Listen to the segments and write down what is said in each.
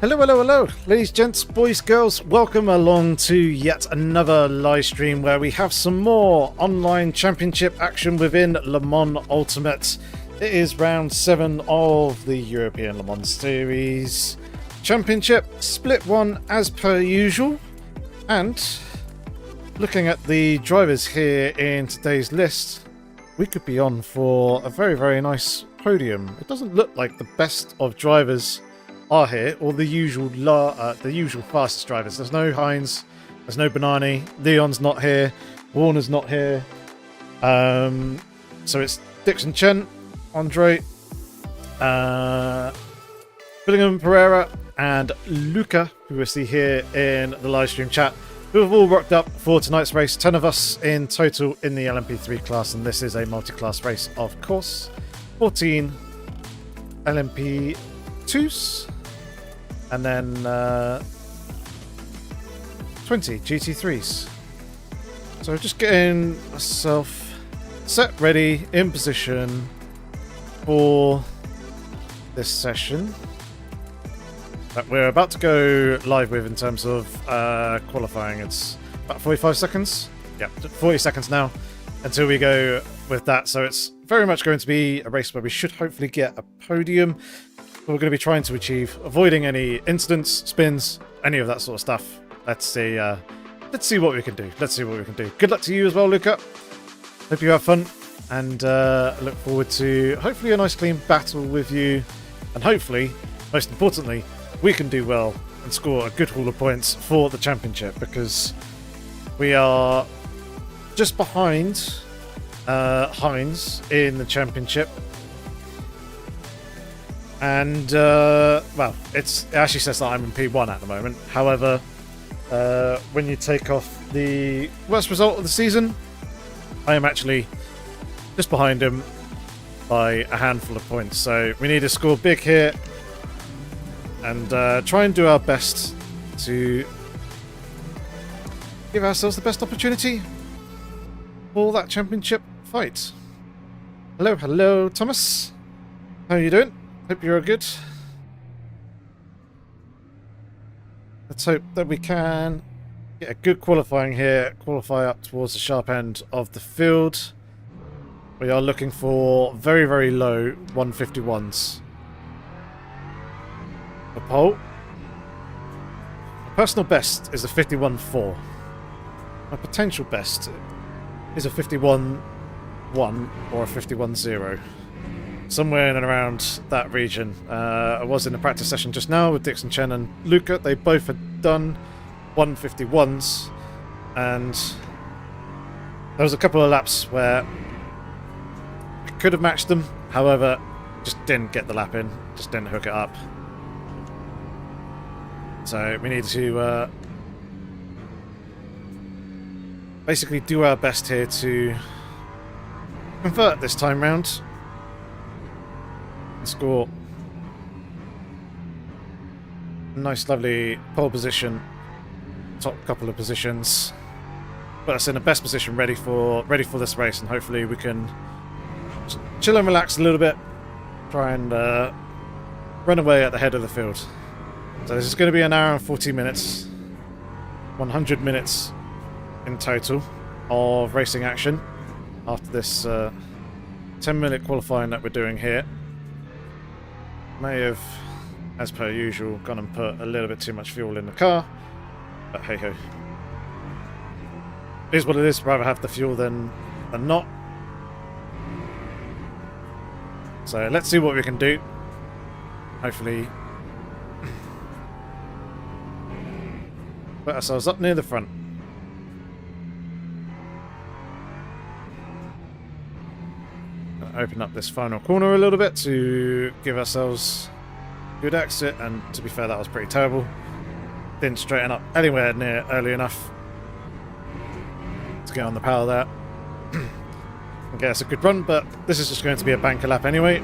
Hello, hello, hello, ladies, gents, boys, girls, welcome along to yet another live stream where we have some more online championship action within Le Mans Ultimate. It is round 7 of the European Le Mans Series Championship, split 1 as per usual, and looking at the drivers here in today's list, we could be on for a very, very nice podium. It doesn't look like the best of drivers are here, or the usual fastest drivers. There's no Hines, there's no Banani, Leon's not here, Warner's not here. So it's Dixon Chen, Andre, Billingham Pereira, and Luca, who we see here in the live stream chat, who have all rocked up for tonight's race. 10 of us in total in the LMP3 class, and this is a multi-class race, of course. 14 LMP2s. And then 20 GT3s. So just getting myself set, ready, in position for this session that we're about to go live with in terms of qualifying. It's about 45 seconds. Yeah, 40 seconds now until we go with that. So it's very much going to be a race where we should hopefully get a podium. We're going to be trying to achieve, avoiding any incidents, spins, any of that sort of stuff. Let's see what we can do. Let's see what we can do. Good luck to you as well, Luca. Hope you have fun, and look forward to hopefully a nice clean battle with you, and hopefully, most importantly, we can do well and score a good haul of points for the championship, because we are just behind Hines in the championship. And, well, it actually says that I'm in P1 at the moment. However, when you take off the worst result of the season, I am actually just behind him by a handful of points. So we need to score big here and try and do our best to give ourselves the best opportunity for that championship fight. Hello, hello, Thomas. How are you doing? Hope you're good. Let's hope that we can get a good qualifying here, qualify up towards the sharp end of the field. We are looking for very, very low 151s. For pole. My personal best is a 51.4. My potential best is a 51.1 or a 51.0. Somewhere in and around that region. I was in a practice session just now with Dixon Chen and Luca. They both had done 151s, and there was a couple of laps where I could have matched them, however, just didn't get the lap in, just didn't hook it up. So we need to basically do our best here to convert this time round. Score nice, lovely pole position, top couple of positions, put us in the best position, ready for this race, and hopefully we can chill and relax a little bit, try and run away at the head of the field. So this is going to be an hour and 40 minutes, 100 minutes in total of racing action after this 10-minute qualifying that we're doing here. May have, as per usual, gone and put a little bit too much fuel in the car, but hey ho. It is what it is. Rather have the fuel than not. So let's see what we can do. Hopefully put ourselves up near the front. Open up this final corner a little bit to give ourselves good exit, and to be fair, that was pretty terrible. Didn't straighten up anywhere near early enough to get on the power there. I guess a good run, but this is just going to be a banker lap anyway.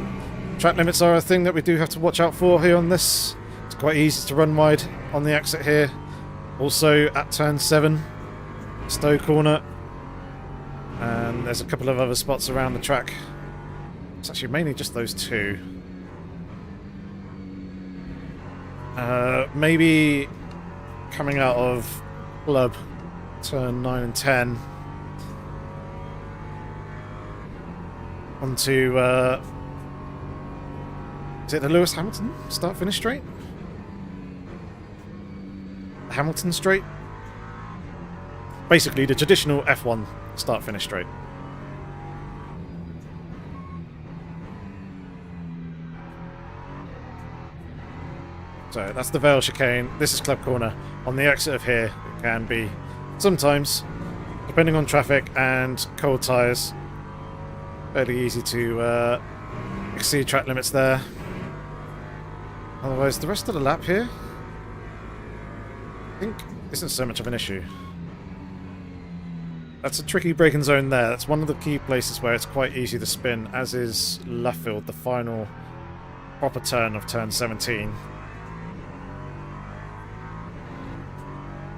Track limits are a thing that we do have to watch out for here on this. It's quite easy to run wide on the exit here. Also at turn 7, Stowe corner, and there's a couple of other spots around the track. It's actually mainly just those two. Maybe coming out of club turn 9 and 10 onto is it the Lewis Hamilton start finish straight? Hamilton straight? Basically the traditional F1 start finish straight. So that's the Vale chicane. This is Club Corner. On the exit of here, it can be sometimes, depending on traffic and cold tyres, fairly easy to exceed track limits there. Otherwise, the rest of the lap here, I think, isn't so much of an issue. That's a tricky braking zone there. That's one of the key places where it's quite easy to spin, as is Luffield, the final proper turn of turn 17.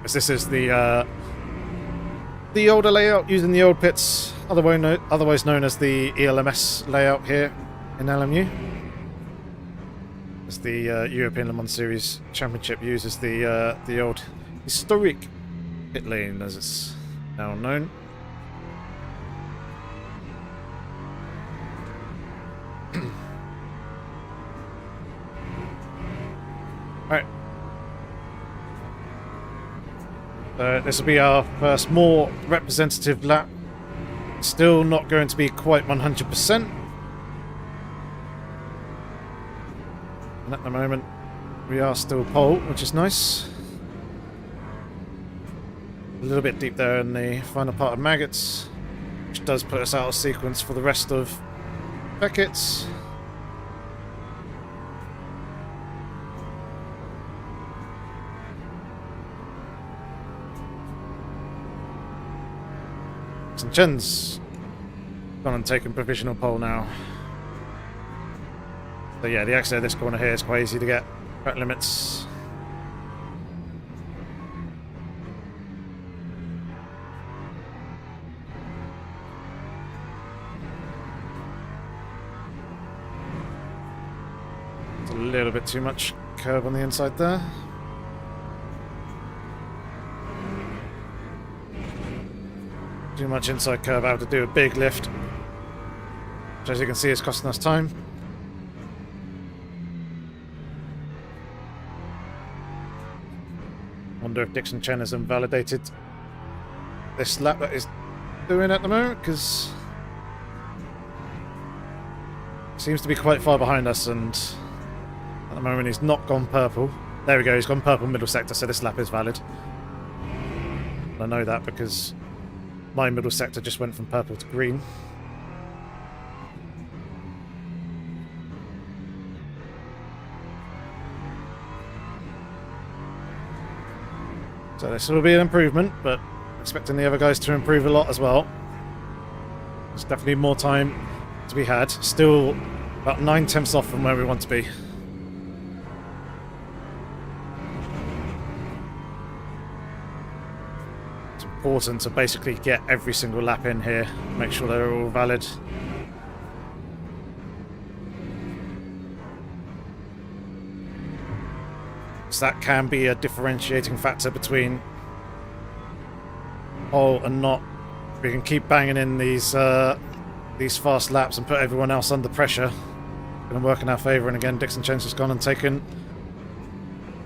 As this is the older layout using the old pits, otherwise known as the ELMS layout here in LMU. As the European Le Mans Series Championship uses the old historic pit lane, as it's now known. Alright. This will be our first more representative lap. Still not going to be quite 100%. And at the moment, we are still pole, which is nice. A little bit deep there in the final part of Maggots, which does put us out of sequence for the rest of Beckett's. And Chen's gone and taken provisional pole now. So yeah, the exit of this corner here is quite easy to get. Track limits. It's a little bit too much curb on the inside there. Too much inside curve out to do a big lift, which as you can see is costing us time. Wonder if Dixon Chen has invalidated this lap that he's doing at the moment, because he seems to be quite far behind us, and at the moment he's not gone purple. There we go, he's gone purple middle sector, so this lap is valid. I know that because my middle sector just went from purple to green. So this will be an improvement, but expecting the other guys to improve a lot as well. There's definitely more time to be had. Still about 9/10 off from where we want to be. Important to basically get every single lap in here, make sure they're all valid. So that can be a differentiating factor between pole and not. We can keep banging in these fast laps and put everyone else under pressure. Going to work in our favour, and again Dixon Chen's has gone and taken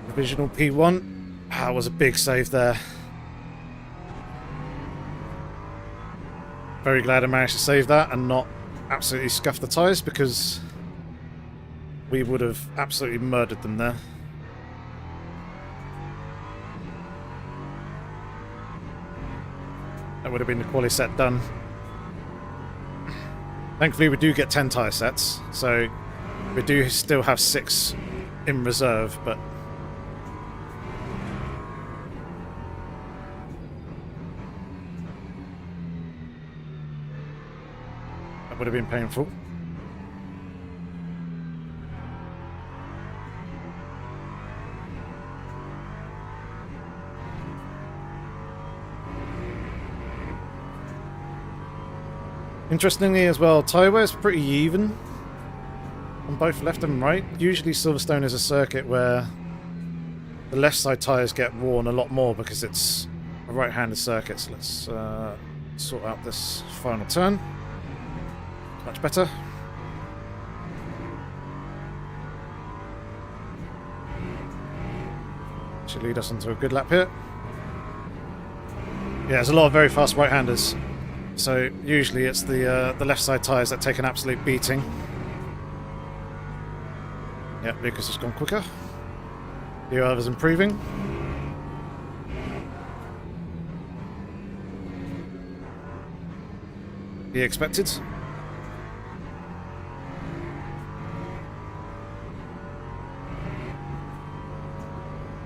provisional P1. That was a big save there. Very glad I managed to save that and not absolutely scuff the tyres, because we would have absolutely murdered them there. That would have been the quali set done. Thankfully we do get 10 tyre sets, so we do still have 6 in reserve, but that would have been painful. Interestingly as well, tyre wear is pretty even on both left and right. Usually Silverstone is a circuit where the left side tyres get worn a lot more because it's a right-handed circuit. So let's sort out this final turn. Much better. Should lead us into a good lap here. Yeah, there's a lot of very fast right-handers. So usually it's the left side tyres that take an absolute beating. Yeah, Lucas has gone quicker. The others improving. Be expected.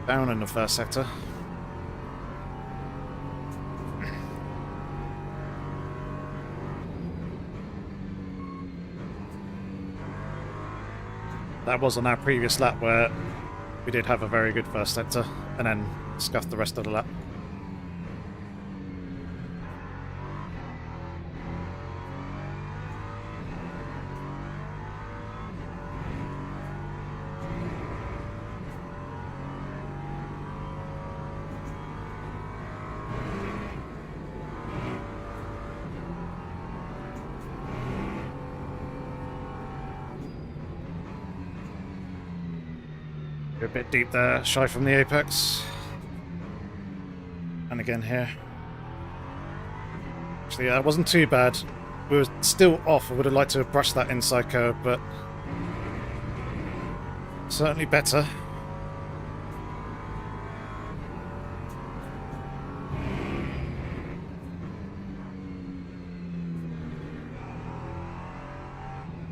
Down in the first sector. That was on our previous lap where we did have a very good first sector and then scuffed the rest of the lap. We're a bit deep there, shy from the apex. And again here. Actually, that wasn't too bad. We were still off. I would have liked to have brushed that inside curve, but certainly better.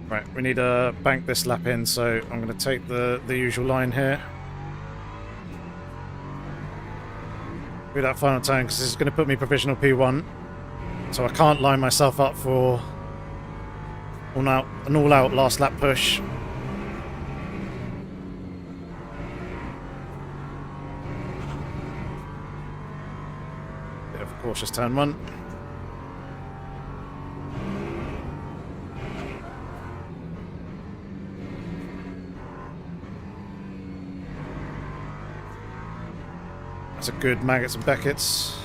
Right, we need to bank this lap in, so I'm going to take the usual line here. Do that final turn, because this is going to put me provisional P1. So I can't line myself up for an all-out last lap push. Bit of a cautious turn one. That's a good Maggots and Beckett's.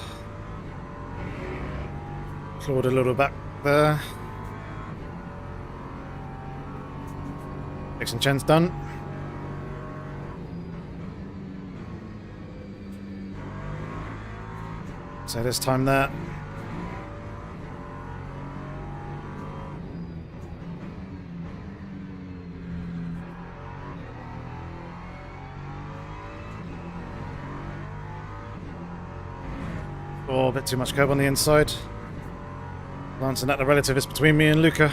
Clawed a little back there. Dixon Chen's done. So there's time there. Oh, a bit too much curb on the inside. Glancing at the relativist between me and Luca.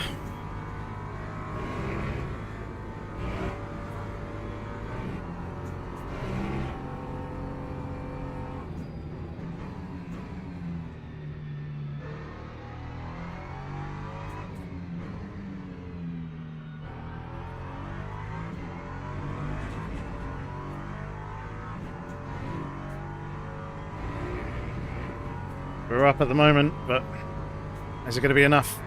We're up at the moment, but is it going to be enough?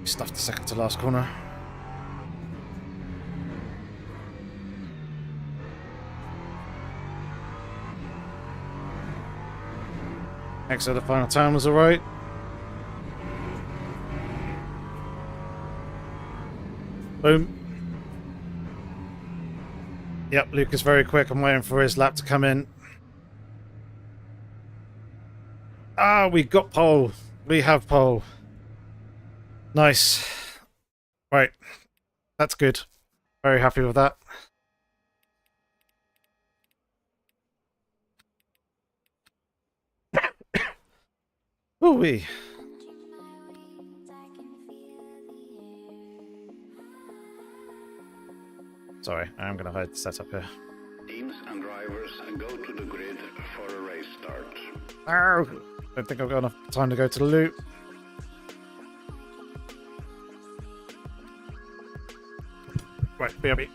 Stuffed the second to last corner. Exit the final turn was alright. Boom. Yep, Luke is very quick. I'm waiting for his lap to come in. Ah, we got pole. We have pole. Nice. Right. That's good. Very happy with that. Ooh-wee. Sorry, I am going to hide the setup here. Teams and drivers go to the grid for a race start. Oh, don't think I've got enough time to go to the loop. Right, BRB.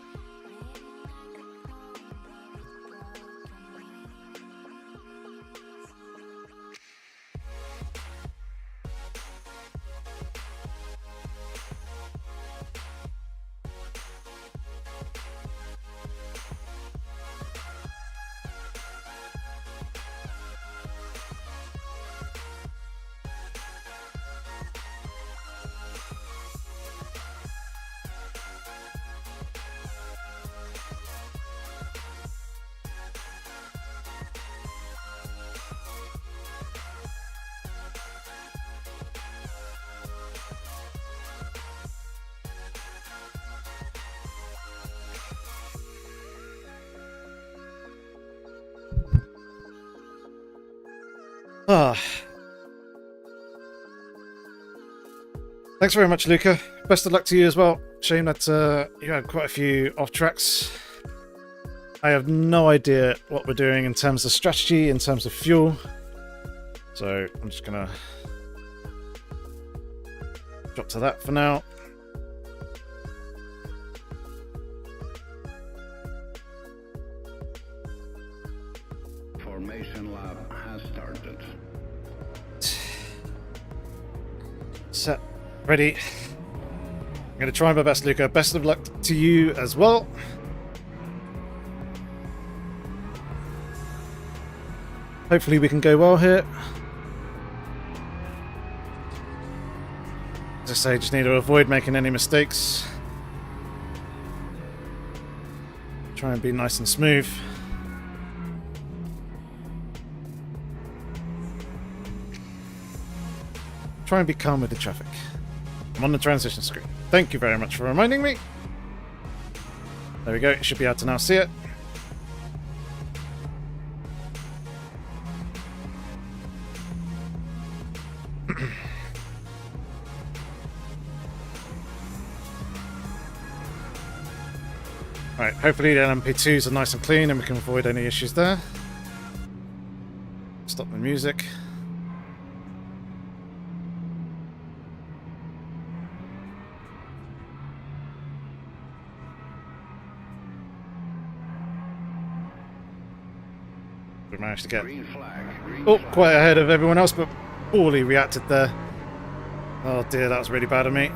Ah. Thanks very much, Luca. Best of luck to you as well. Shame that you had quite a few off tracks. I have no idea what we're doing in terms of strategy, in terms of fuel. So I'm just gonna drop to that for now. Formation lab has started. Set. Ready. I'm going to try my best, Luca. Best of luck to you as well. Hopefully we can go well here. As I say, just need to avoid making any mistakes. Try and be nice and smooth. Try and be calm with the traffic. I'm on the transition screen. Thank you very much for reminding me. There we go. You should be able to now see it. Right, hopefully the LMP2s are nice and clean and we can avoid any issues there. Stop the music. We managed to get quite ahead of everyone else, but poorly reacted there. Oh dear, that was really bad of me.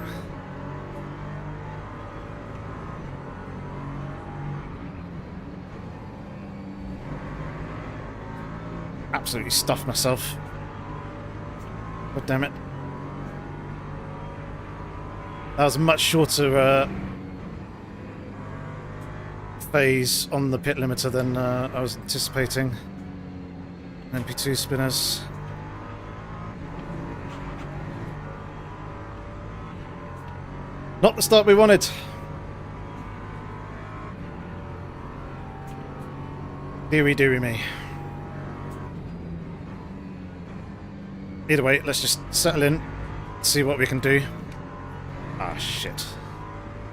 Absolutely stuffed myself. God damn it. That was a much shorter phase on the pit limiter than I was anticipating. LMP2 spinners. Not the start we wanted. Deary me. Either way, let's just settle in, see what we can do. Ah, shit.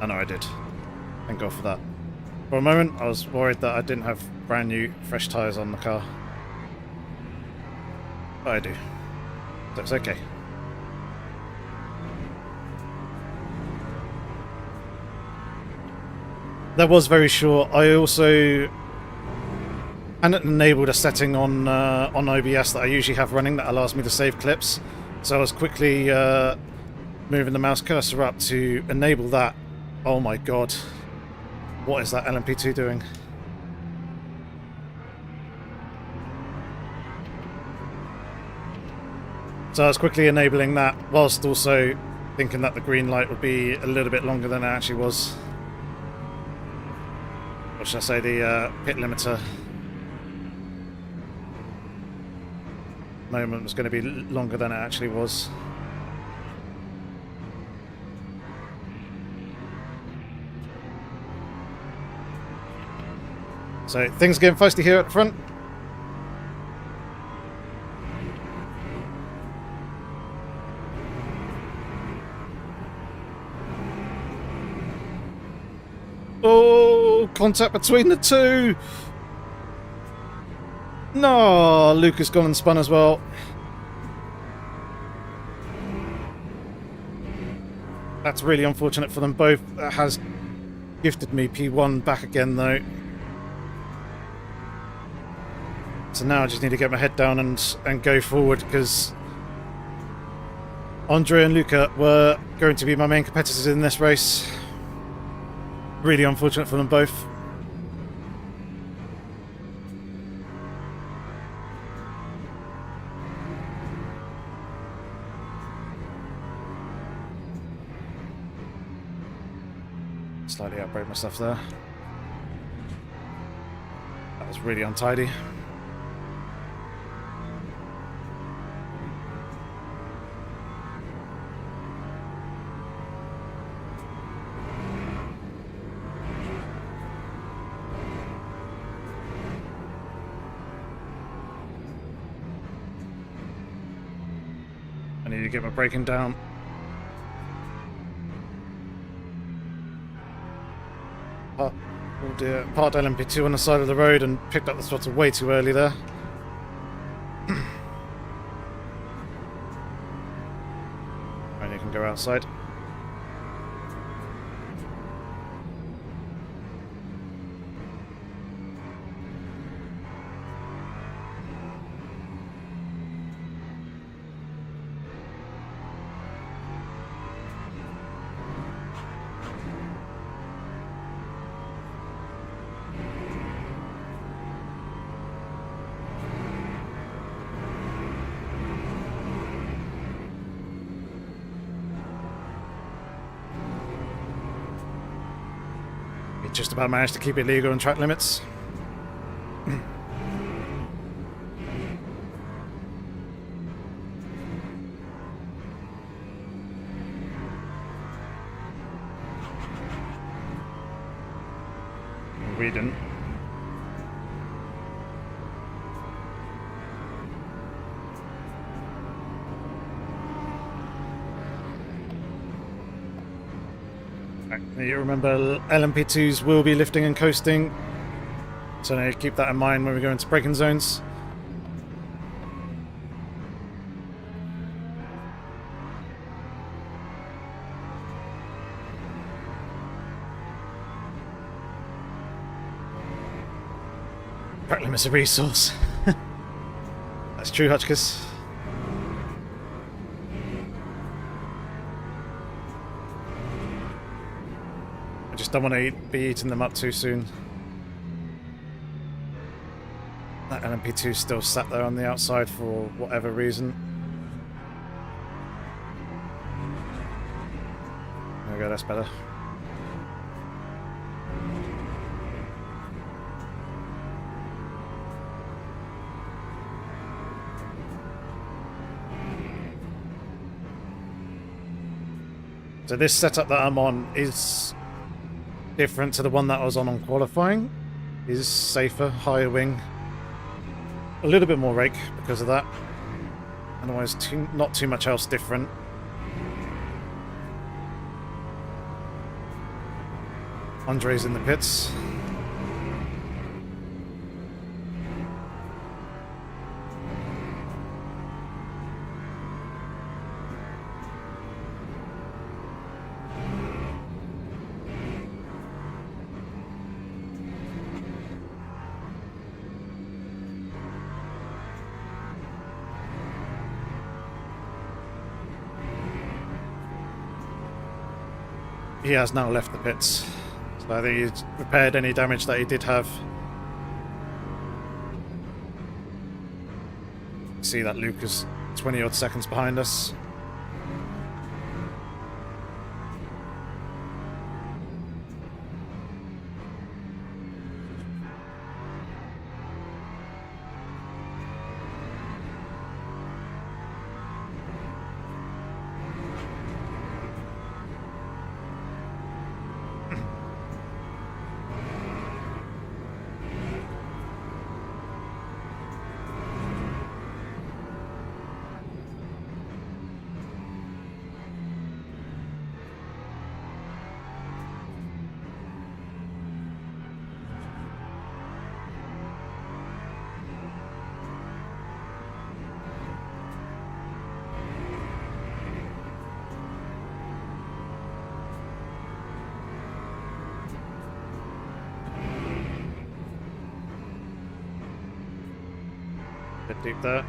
I know I did. Thank God for that. For a moment, I was worried that I didn't have brand new, fresh tyres on the car. But I do. So it's okay. That was very short. I also hadn't enabled a setting on OBS that I usually have running that allows me to save clips. So I was quickly moving the mouse cursor up to enable that. Oh my god. What is that LMP2 doing? So I was quickly enabling that, whilst also thinking that the green light would be a little bit longer than it actually was. Or should I say the pit limiter moment was going to be longer than it actually was. So things getting feisty here at the front. Oh, contact between the two. No, Luca's gone and spun as well. That's really unfortunate for them both. That has gifted me P1 back again though. So now I just need to get my head down and go forward, because Andre and Luca were going to be my main competitors in this race. Really unfortunate for them both. Slightly outbrake myself there. That was really untidy. I need to get my braking down. Oh dear, parked LMP2 on the side of the road and picked up the throttle way too early there. And you can go outside. Just about managed to keep it legal on track limits. We didn't. You remember LMP2s will be lifting and coasting, so I need to keep that in mind when we go into braking zones. Track limit's a resource. That's true, Hutchkiss. I just don't want to be eating them up too soon. That LMP2 still sat there on the outside for whatever reason. There we go, that's better. So this setup that I'm on is different to the one that I was on qualifying. Is safer, higher wing, a little bit more rake because of that. Otherwise, not too much else different. Andre's in the pits. He has now left the pits, so I think he's repaired any damage that he did have. See that Luke is 20 odd seconds behind us. Bit deep there.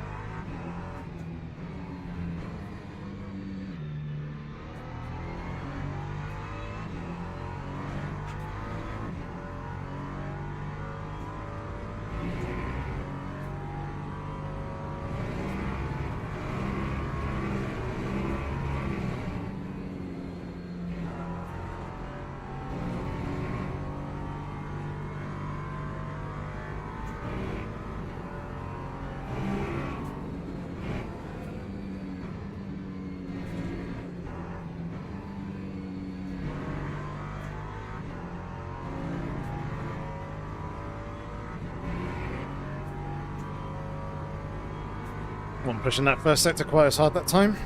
Wasn't pushing that first sector quite as hard that time.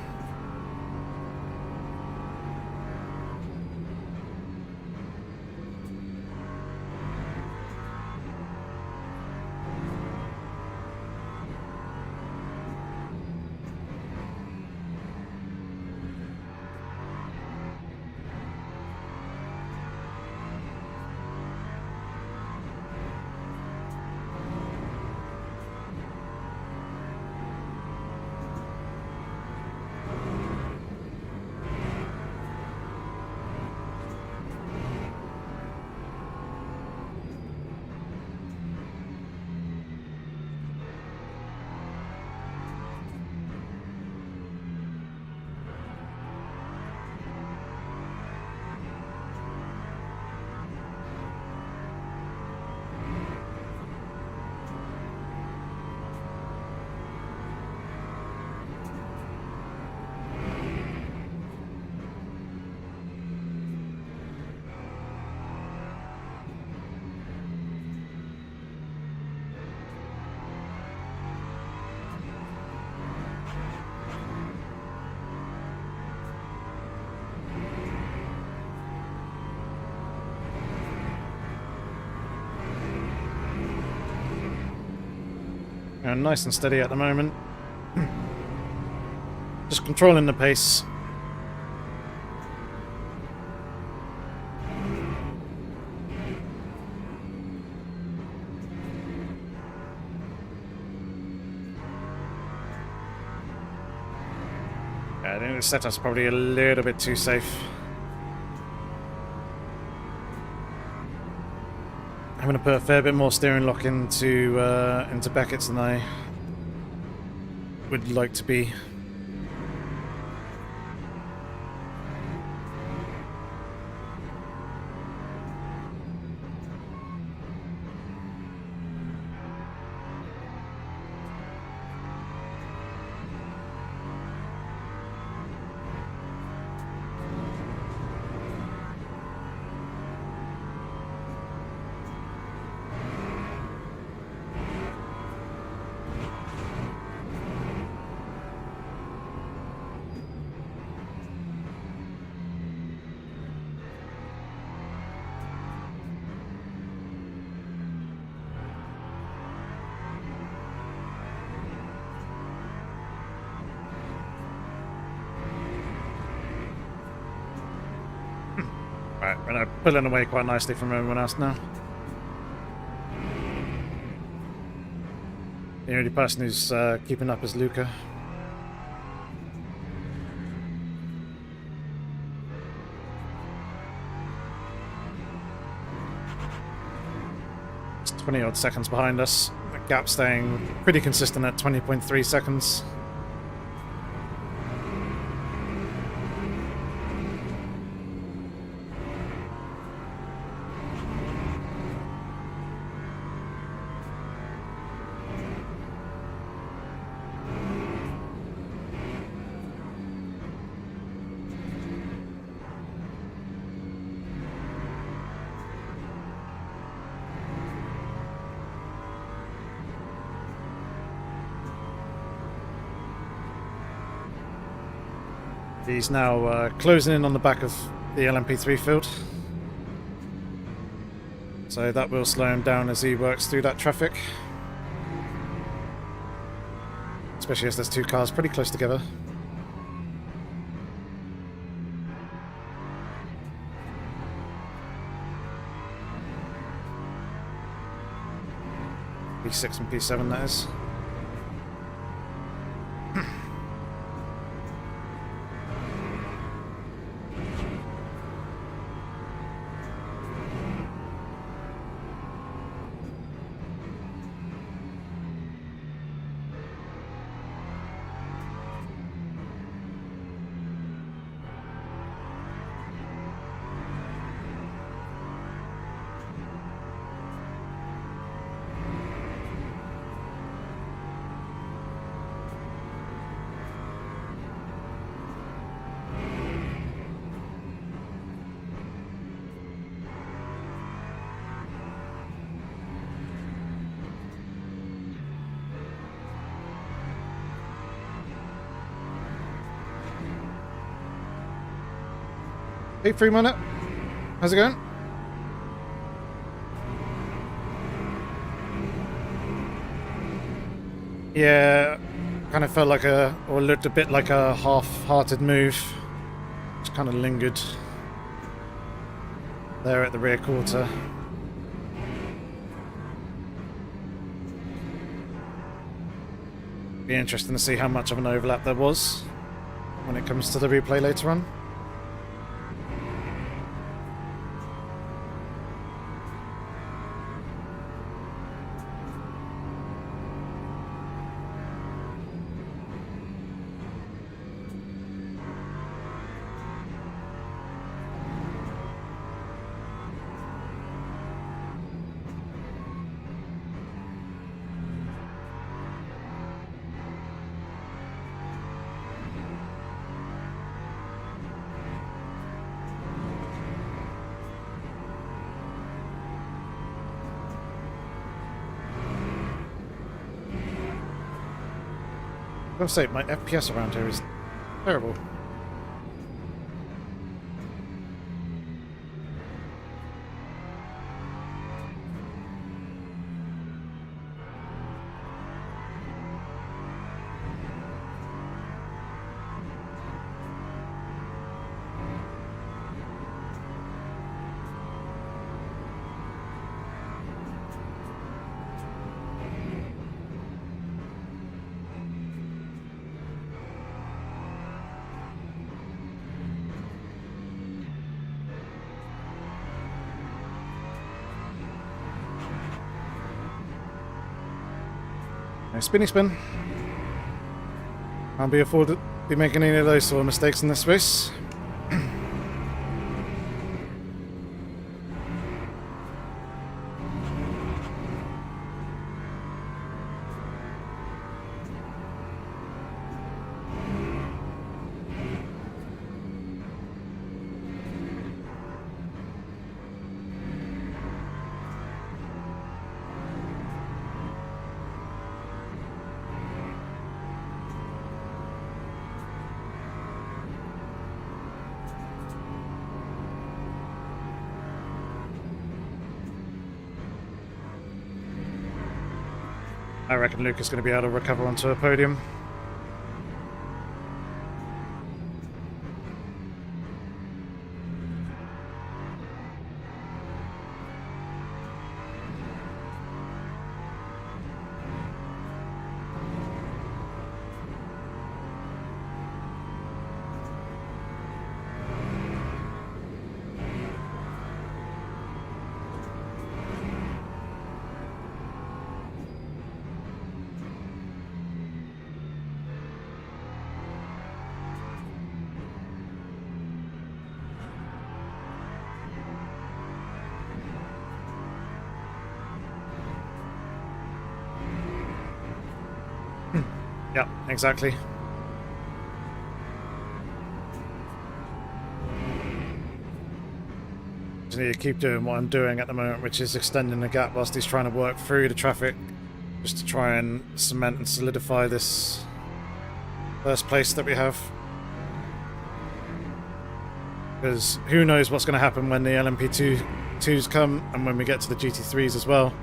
Nice and steady at the moment. Just controlling the pace. I think the setup's probably a little bit too safe. I'm going to put a fair bit more steering lock into Beckett's than I would like to be. Right, we're pulling away quite nicely from everyone else now. The only person who's keeping up is Luca. It's 20 odd seconds behind us. The gap staying pretty consistent at 20.3 seconds. He's now closing in on the back of the LMP3 field. So that will slow him down as he works through that traffic. Especially as there's two cars pretty close together. P6 and P7 that is. Hey, free minute. How's it going? Yeah, kind of felt like or looked a bit like a half-hearted move. Just kind of lingered there at the rear quarter. Be interesting to see how much of an overlap there was when it comes to the replay later on. I gotta say, my FPS around here is terrible. Nice spinny spin. Can't be afford to be making any of those sort of mistakes in this race. I reckon Luke is going to be able to recover onto a podium. Yeah, exactly. Just need to keep doing what I'm doing at the moment, which is extending the gap whilst he's trying to work through the traffic, just to try and cement and solidify this first place that we have. Because who knows what's going to happen when the LMP2s come and when we get to the GT3s as well.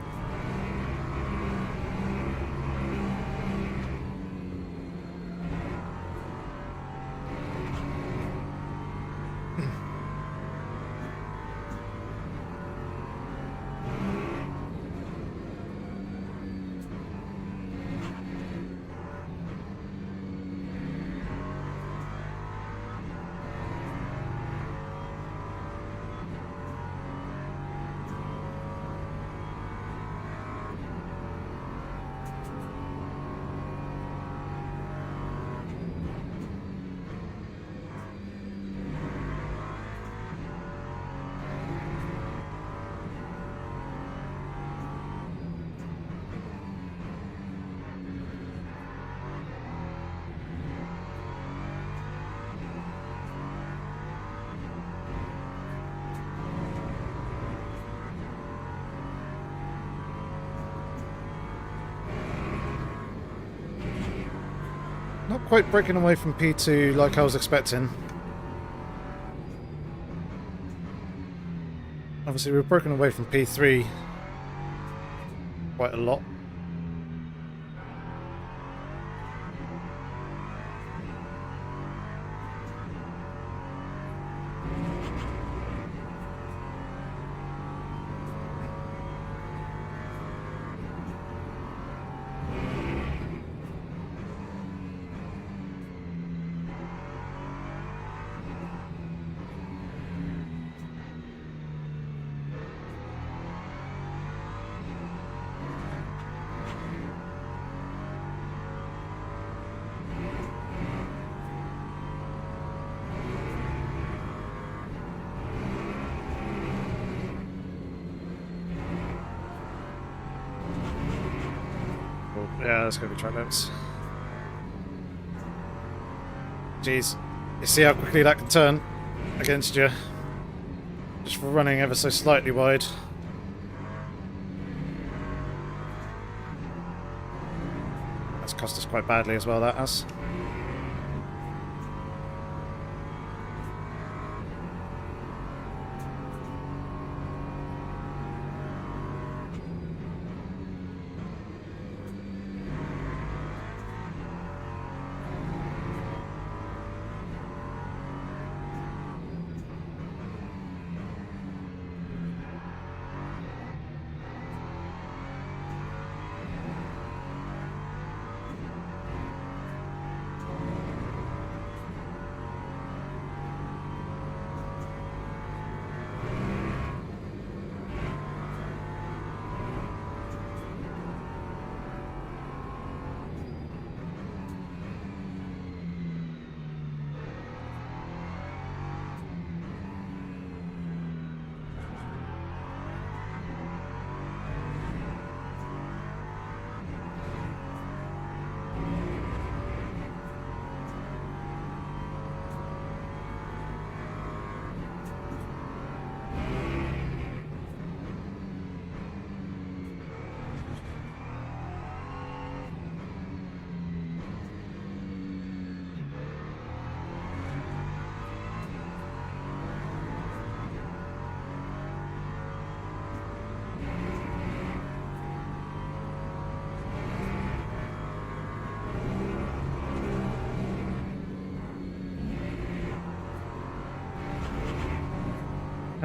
Not quite breaking away from P2 like I was expecting. Obviously we've broken away from P3 quite a lot. Yeah, that's going to be track notes. Jeez, you see how quickly that can turn against you? Just for running ever so slightly wide. That's cost us quite badly as well, that has.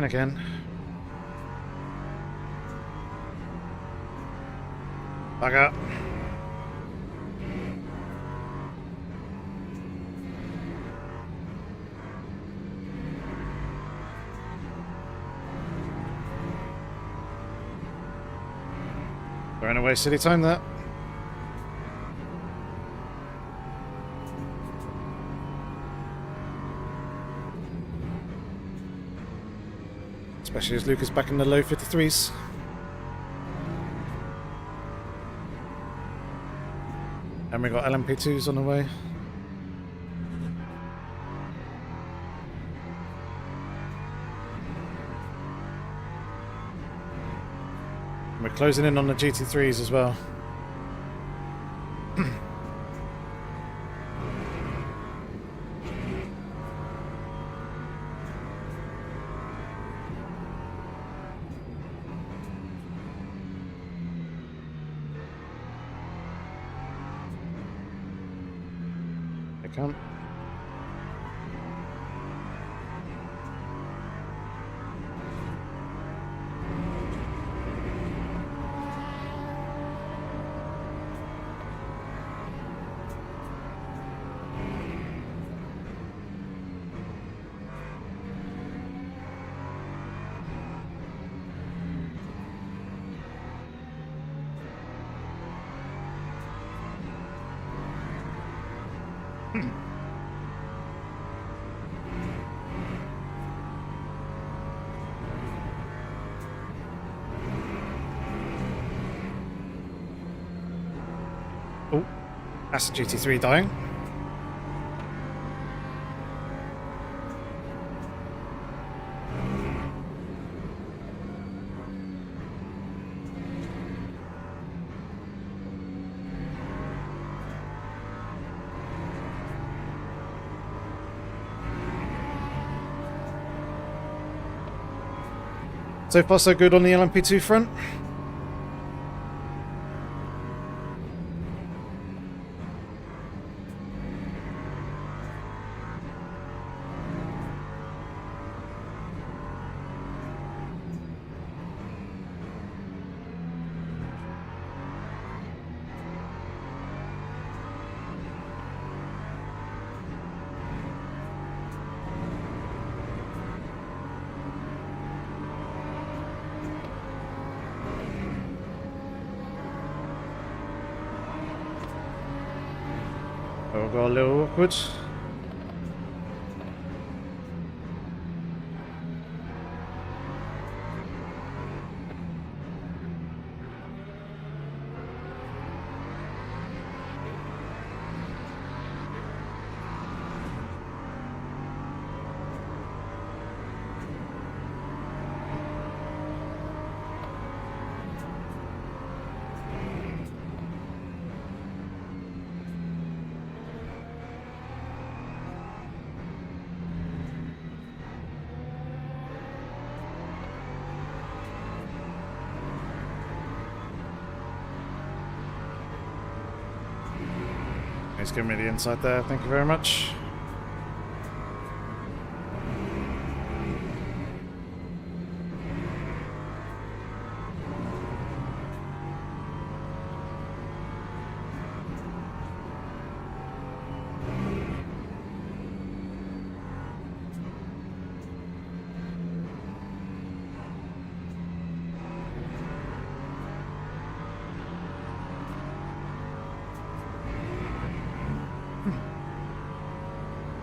And again. Bugger. Throwing away silly time there. Especially as Luke is back in the low 53s. And we got LMP2s on the way. And we're closing in on the GT3s as well. Come. Oh, that's the GT3 dying. So far so good on the LMP2 front. Oh, got a little awkward. He's giving me the inside there, thank you very much.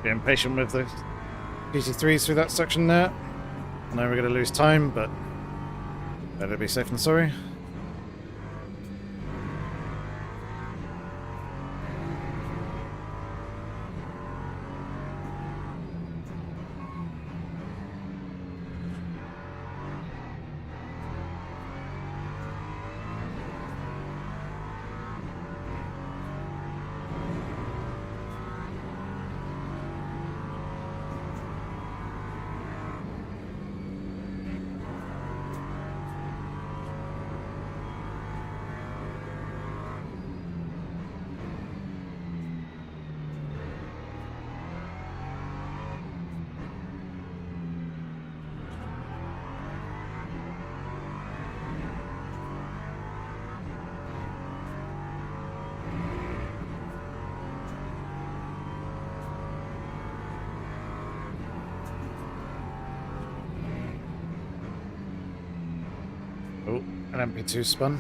Being patient with the GT3s through that section there. I know we're going to lose time, but better be safe than sorry. Oh, LMP2 spun.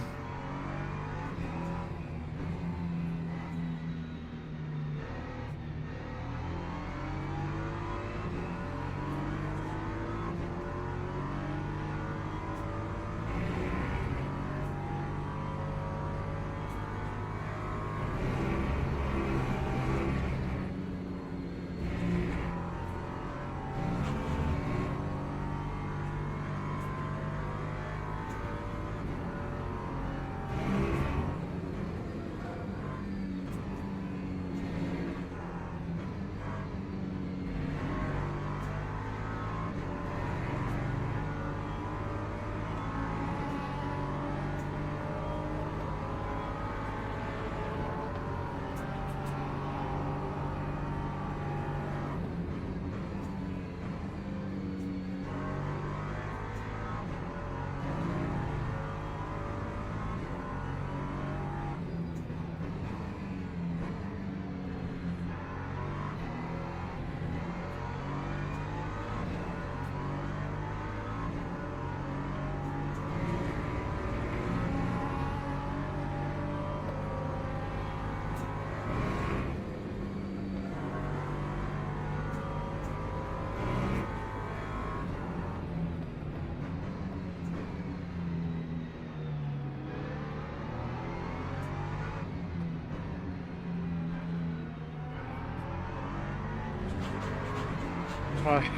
Right.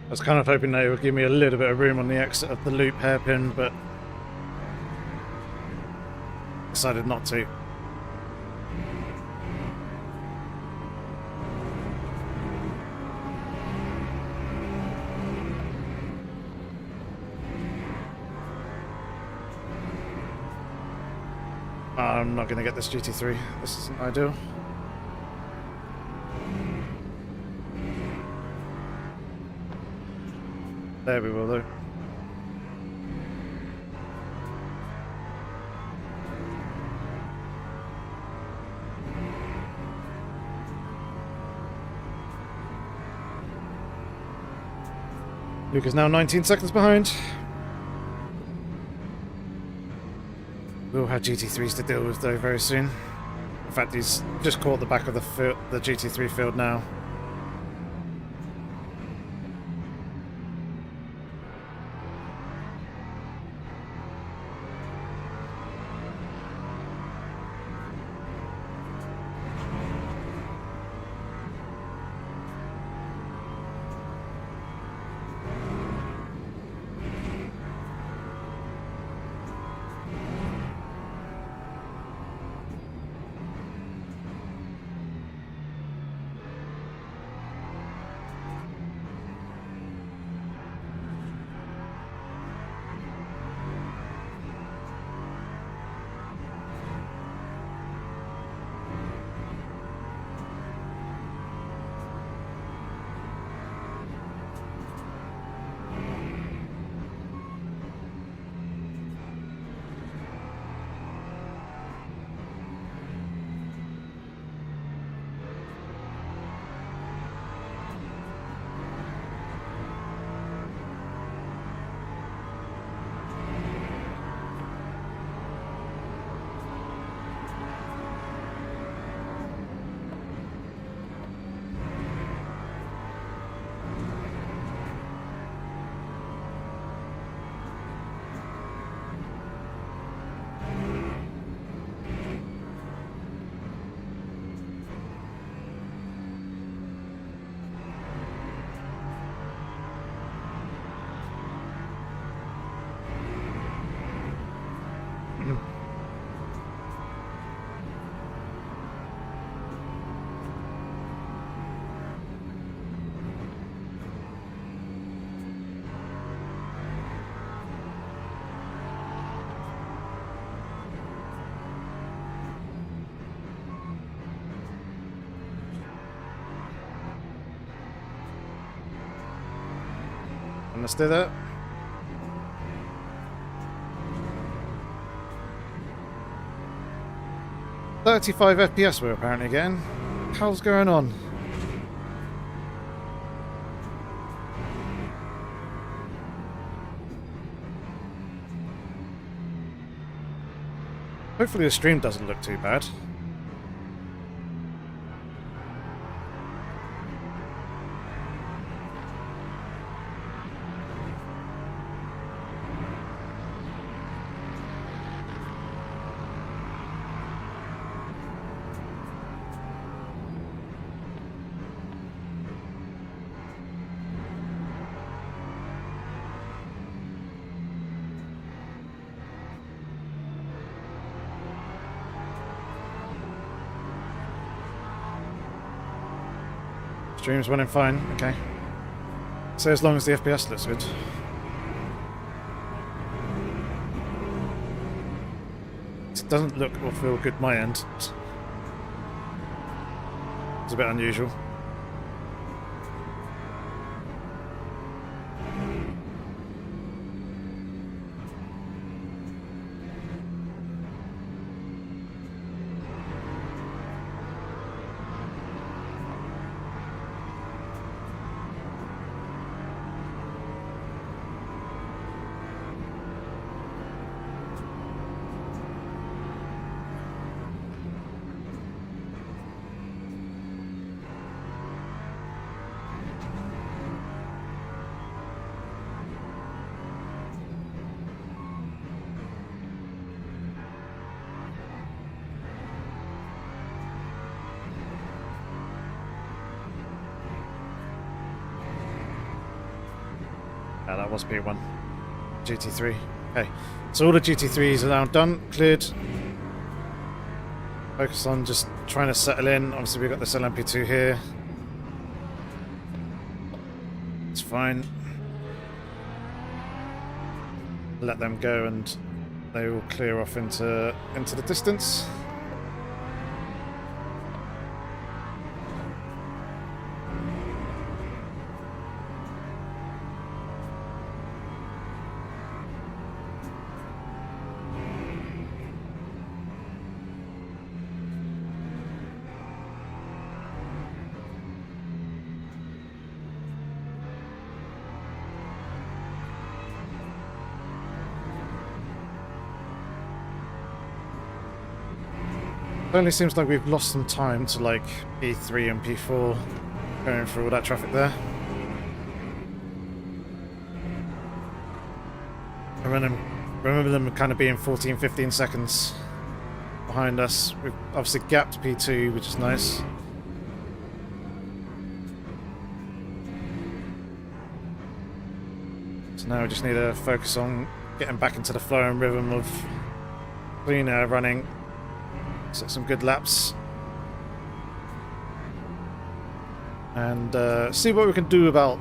I was kind of hoping they would give me a little bit of room on the exit of the loop hairpin, but decided not to. I'm not going to get this GT3. This isn't ideal. There we will, though. Luke is now 19 seconds behind. We'll have GT3s to deal with, though, very soon. In fact, he's just caught the back of the GT3 field now. And let's do that. .35 FPS we're apparently getting. What the hell's going on? Hopefully the stream doesn't look too bad. Stream's running fine, okay. So as long as the FPS looks good. It doesn't look or feel good my end. It's a bit unusual. Yeah, that was P1. GT3. Okay. So all the GT3s are now done, cleared. Focus on just trying to settle in. Obviously we've got this LMP2 here. It's fine. Let them go and they will clear off into the distance. It only seems like we've lost some time to like P3 and P4 going through all that traffic there. I remember them kind of being 14, 15 seconds behind us. We've obviously gapped P2, which is nice. So now we just need to focus on getting back into the flow and rhythm of clean air running. Set some good laps and see what we can do about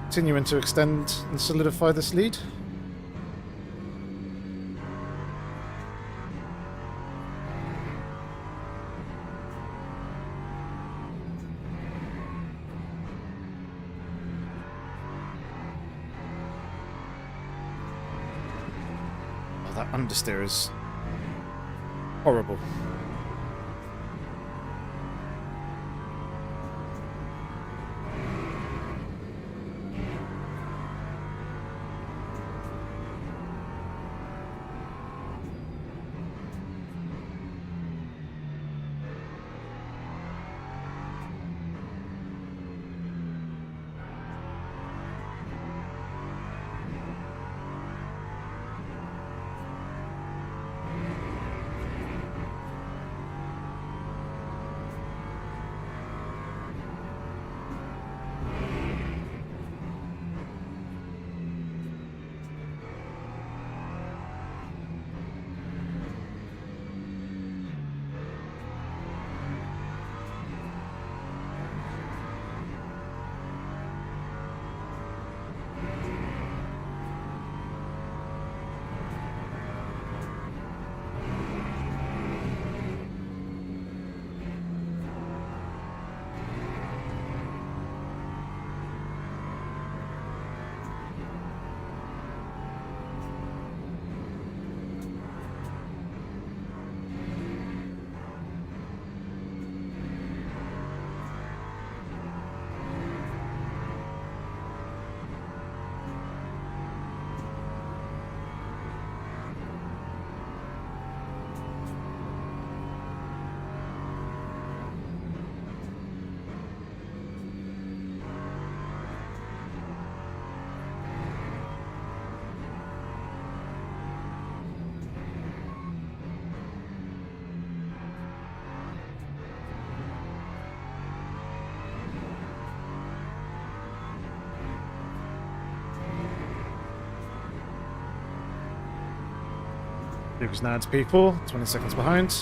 continuing to extend and solidify this lead. Oh, that understeer is horrible. Lucas now to P4, 20 seconds behind.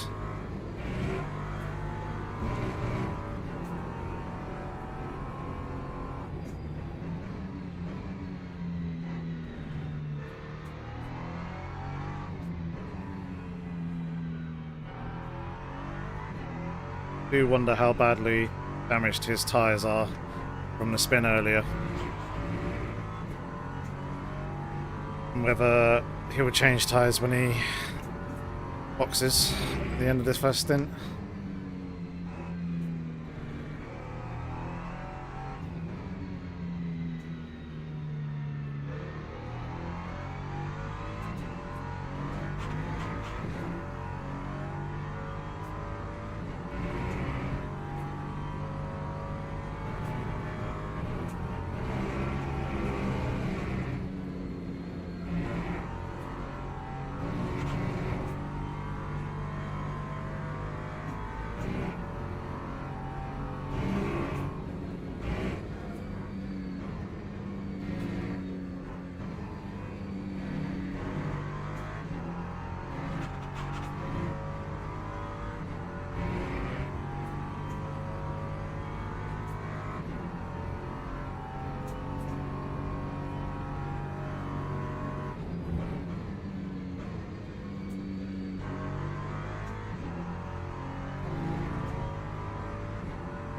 I do wonder how badly damaged his tyres are from the spin earlier. And whether he will change tyres when he boxes at the end of this first stint.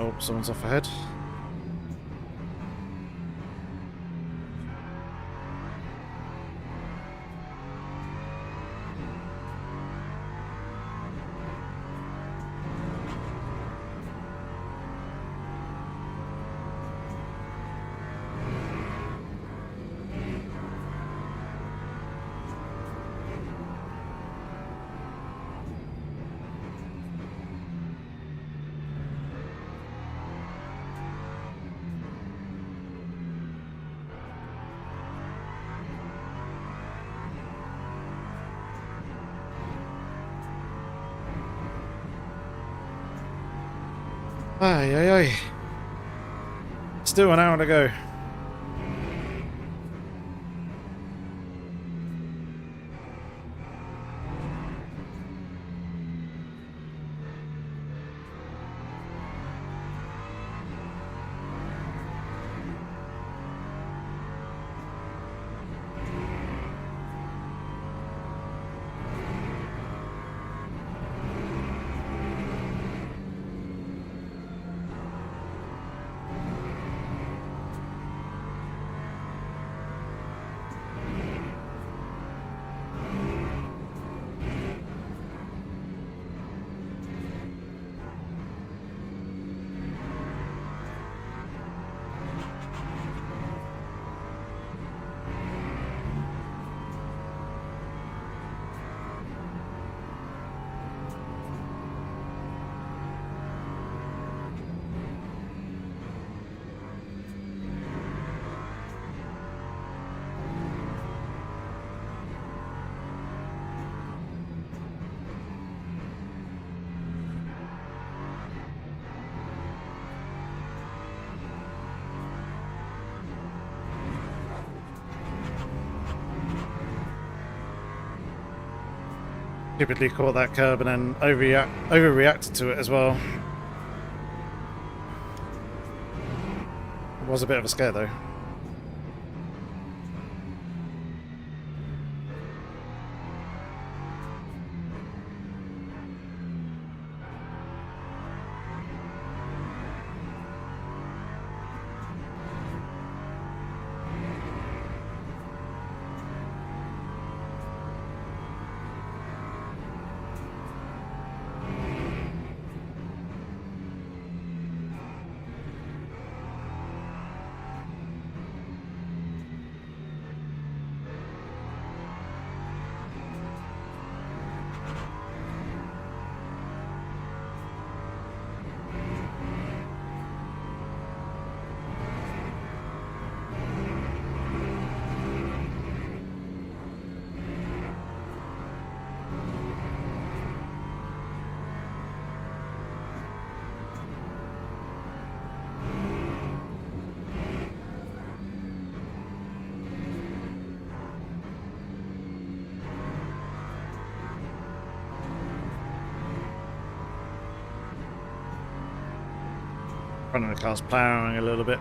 Oh, someone's off ahead. Ay, ay, ay. Still an hour to go. Stupidly caught that curb and then overreacted to it as well. It was a bit of a scare though. Front of the car's powering a little bit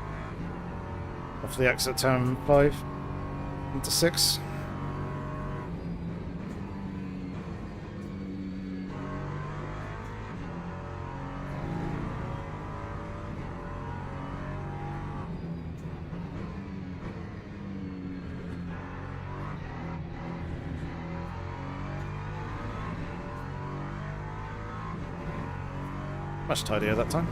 off the exit turn 5 into 6. Much tidier that time.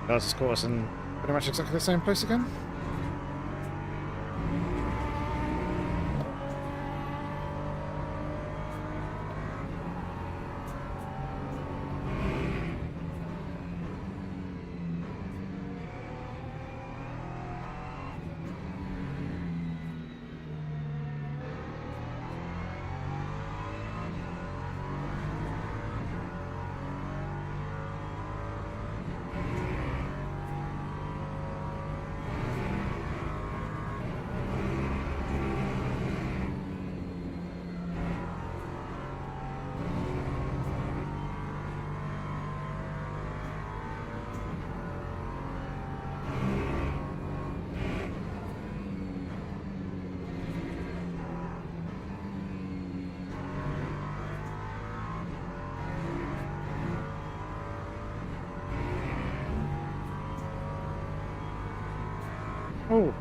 Cars has caught us in pretty much exactly the same place again. Oh,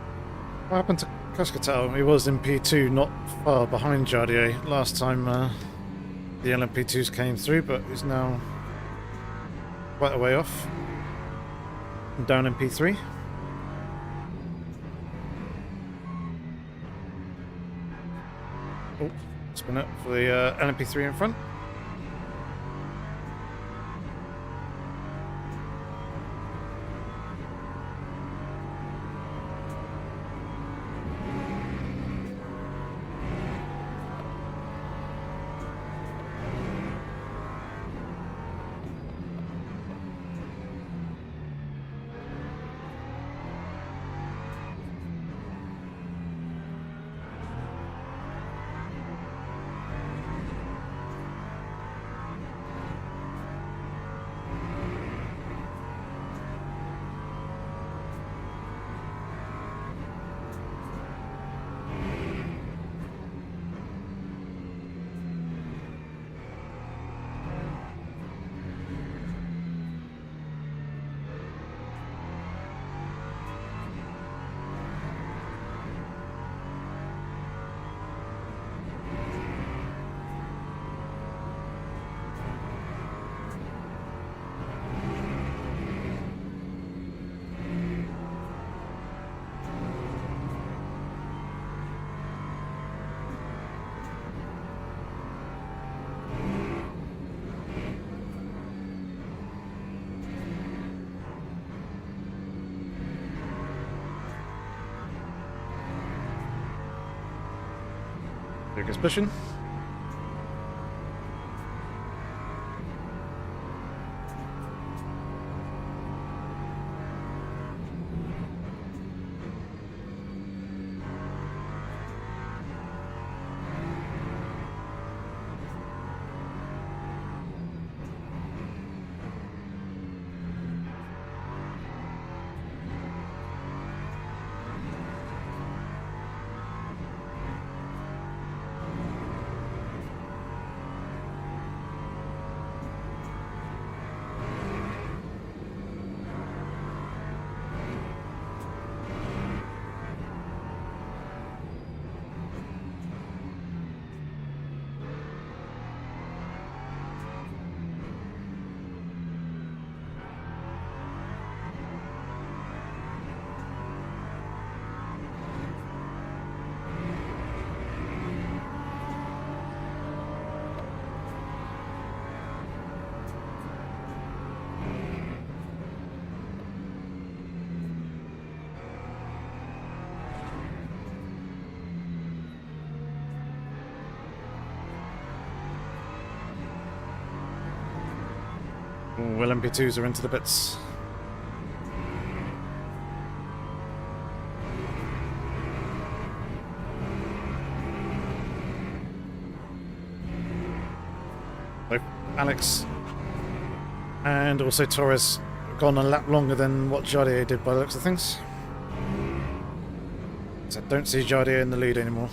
what happened to Cascatel? He was in P2, not far behind Jardier last time the LMP2s came through, but he's now quite a way off. Down in P3. Oh, spin it for the LMP3 in front. Lucas pushing. Ooh, LMP2s are into the bits. So Alex and also Torres gone a lap longer than what Jardier did by the looks of things. So I don't see Jardier in the lead anymore.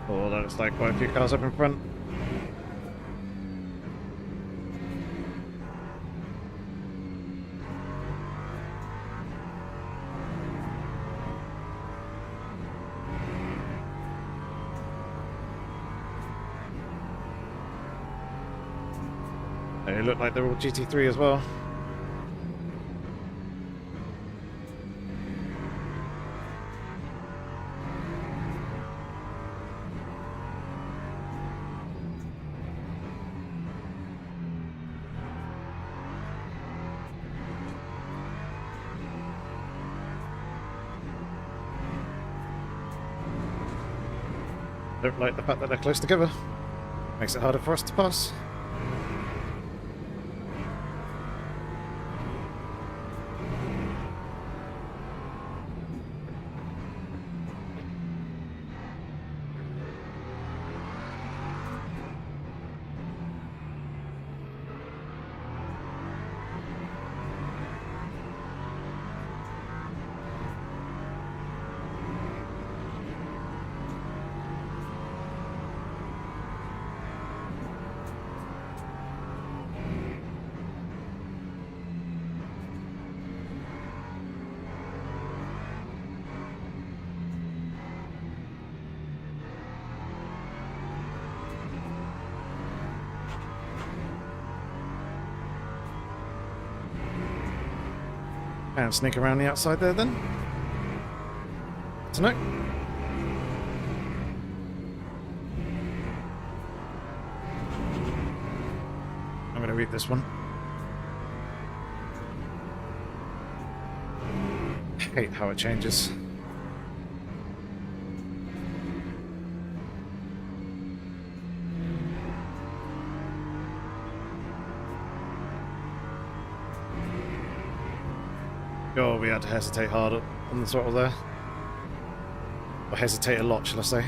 Oh, that looks like quite a few cars up in front. They look like they're all GT3 as well. Don't like the fact that they're close together. Makes it harder for us to pass. And sneak around the outside there then. Good to know. I'm going to read this one. I hate how it changes. Oh, we had to hesitate hard on the throttle there. Or hesitate a lot, shall I say.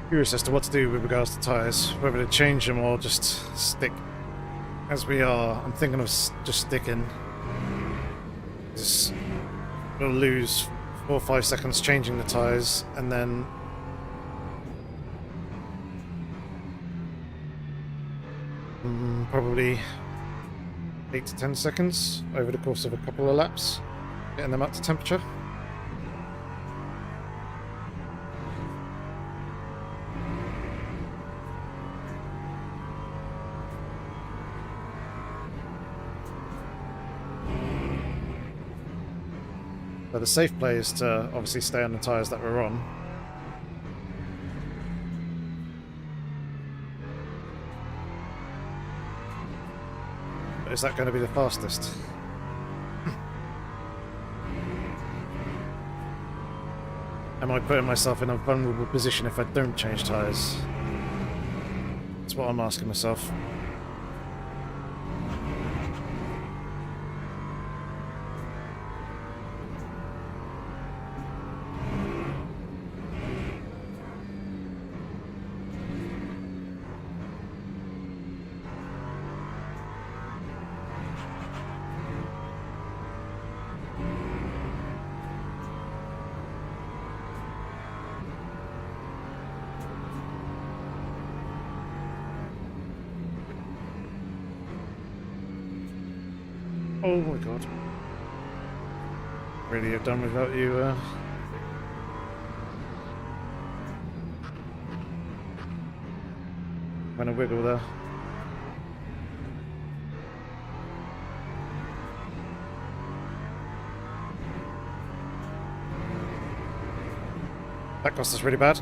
Curious as to what to do with regards to tyres, whether to change them or just stick as we are. I'm thinking of just sticking. We'll lose 4 or 5 seconds changing the tyres, and then Probably 8 to 10 seconds over the course of a couple of laps, getting them up to temperature. So the safe play is to obviously stay on the tyres that we're on. But is that going to be the fastest? Am I putting myself in a vulnerable position if I don't change tyres? That's what I'm asking myself. Oh my god. Really have done without you, kind of wiggle there. That cost us really bad.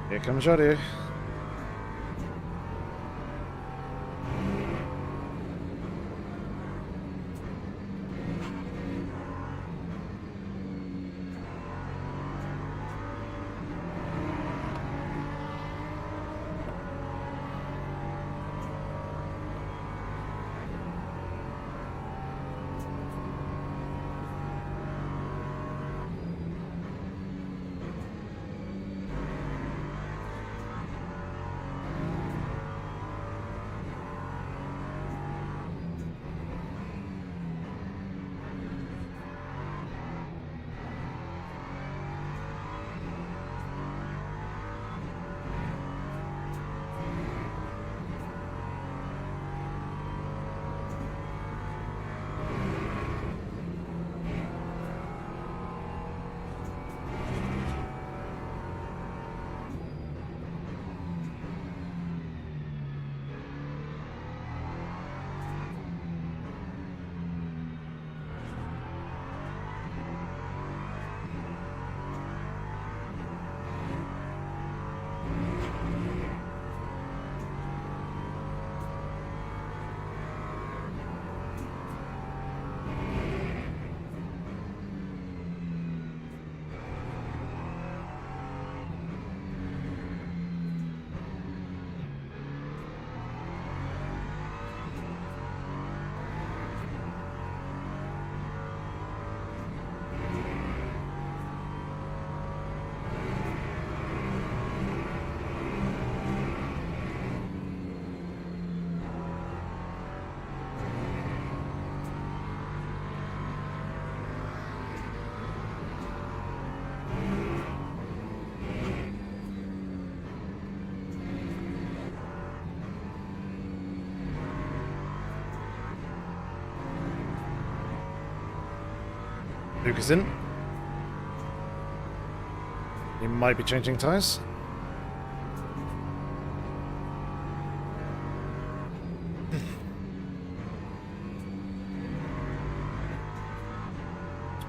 Here comes Yorkie. Luke is in. He might be changing tyres.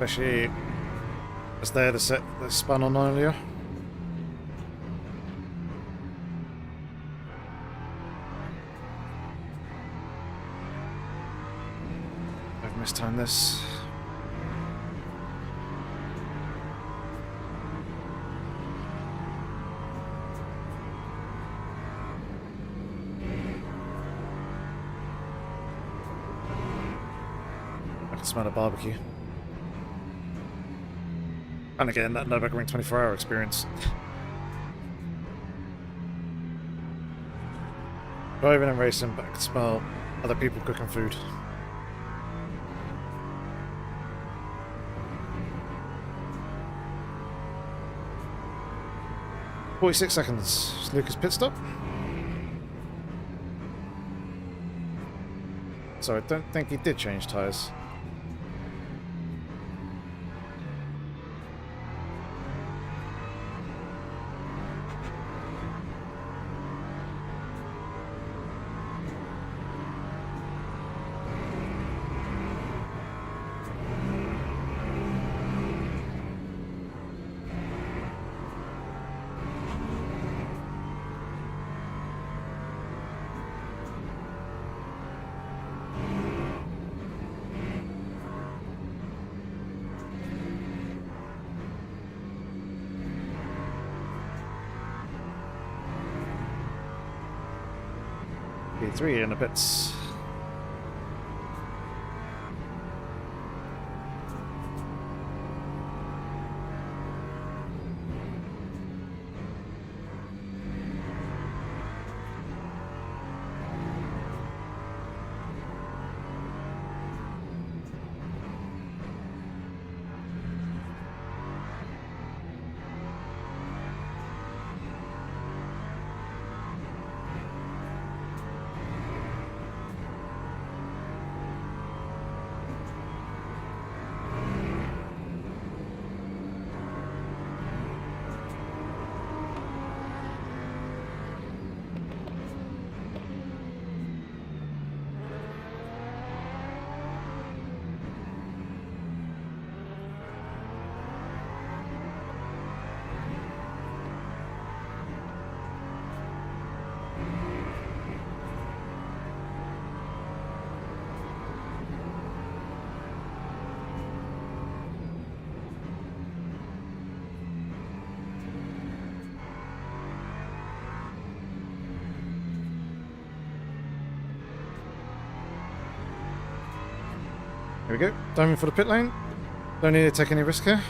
Especially as they're the set that spun on earlier. I've mistimed this. I can smell a barbecue. And again, that Nürburgring 24-hour experience. Driving and racing, but I can smell other people cooking food. "46 seconds. Is Lucas pit stop?" So I don't think he did change tyres. P3 in the pits. Here we go, diving for the pit lane. Don't need to take any risk here.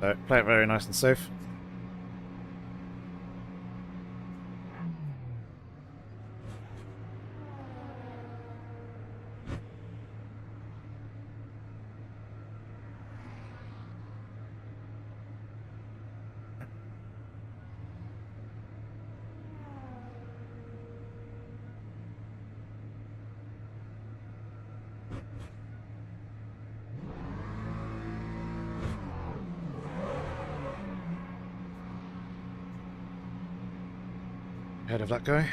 So, play it very nice and safe. Ahead of that guy.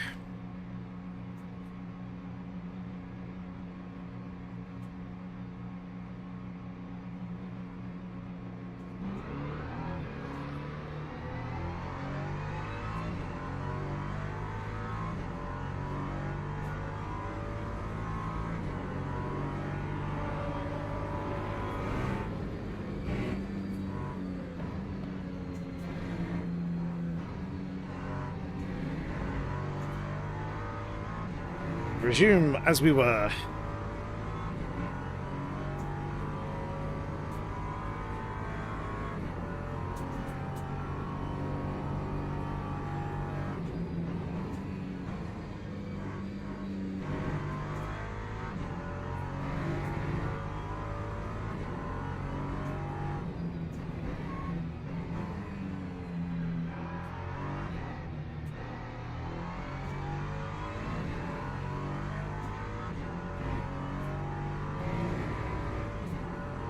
Resume as we were.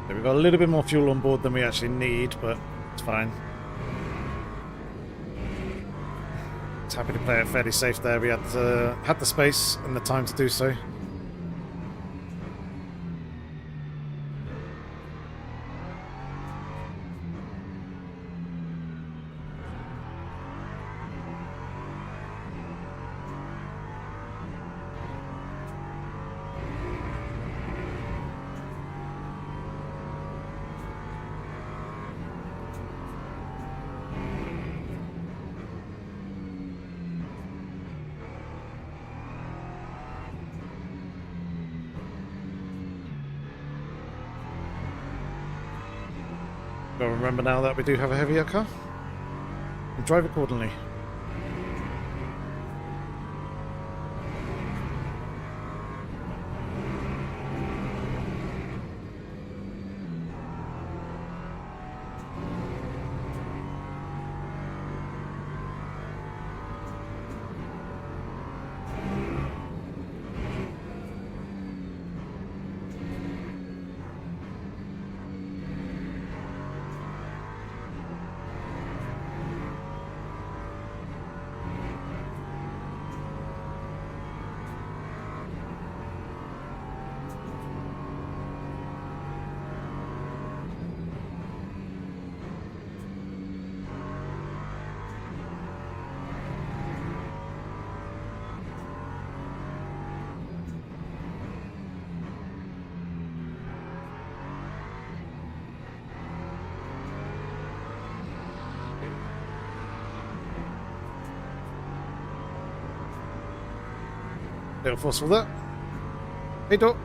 We've got a little bit more fuel on board than we actually need, but it's fine. Happy to play it fairly safe there. We had the space and the time to do so. But remember now that we do have a heavier car, and drive accordingly. Little forceful there. Hey Doc.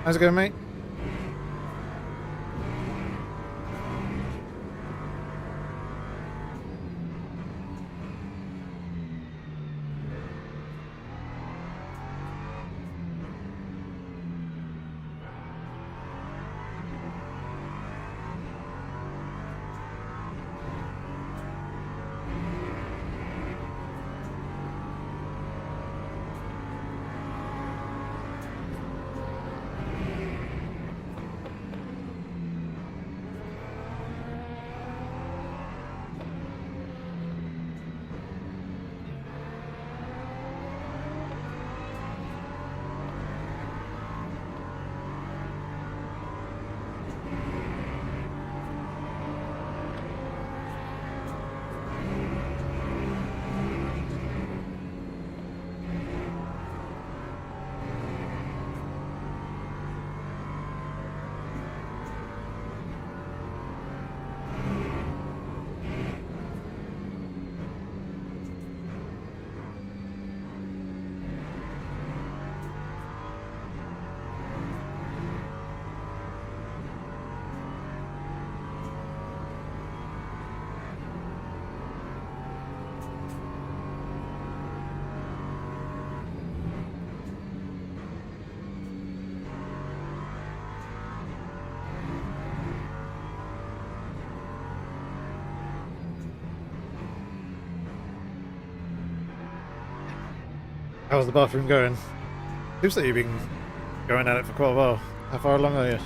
How's it going, mate? How's the bathroom going? Seems like you've been going at it for quite a while. How far along are you?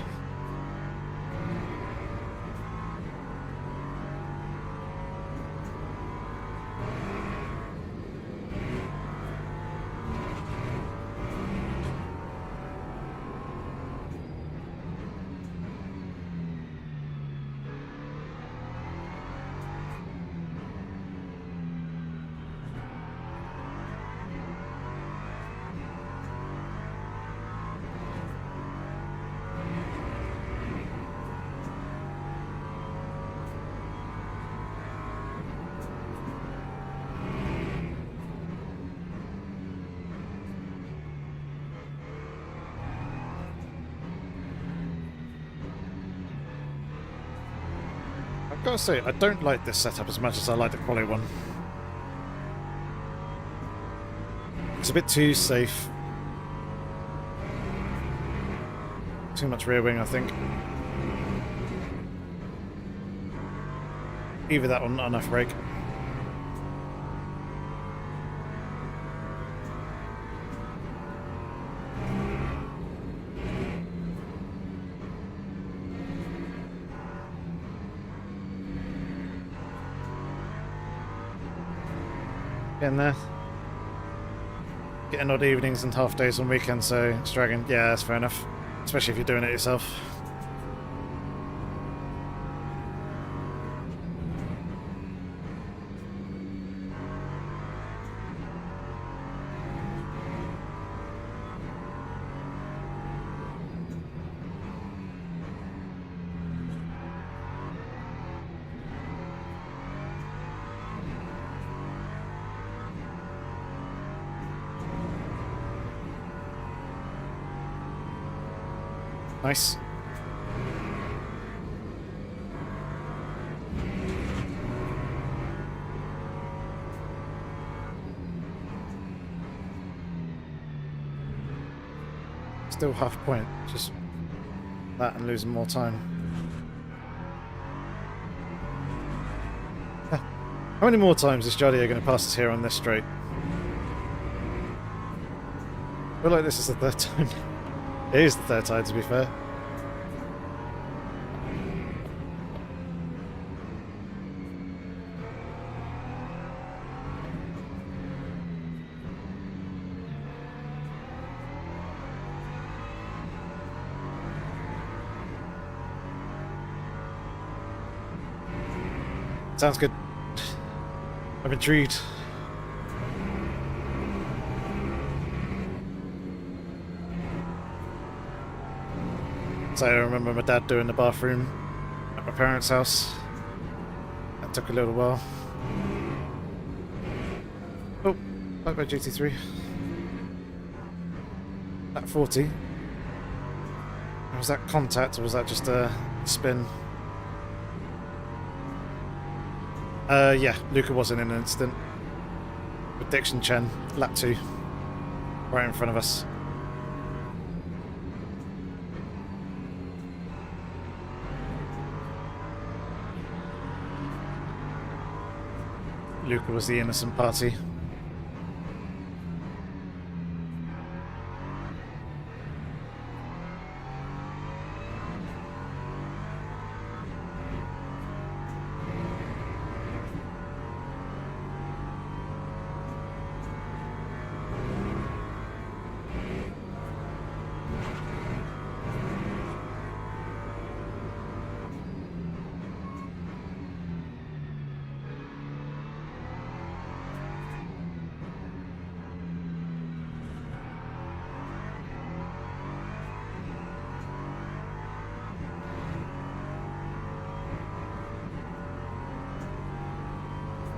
I've got to say, I don't like this setup as much as I like the quality one. It's a bit too safe. Too much rear wing, I think. Either that or not enough brake. Getting there. Getting odd evenings and half days on weekends, so it's dragging. Yeah, that's fair enough. Especially if you're doing it yourself. Nice. Still half a point, just that and losing more time. How many more times is Jardio going to pass us here on this straight? I feel like this is the third time. It is the third time, to be fair. Sounds good. I'm intrigued. So I remember my dad doing the bathroom at my parents' house. That took a little while. Oh, bye bye GT3. At 40. Was that contact or was that just a spin? Yeah, Luca was in an instant. With Diction Chen, lap 2. Right in front of us. Luca was the innocent party.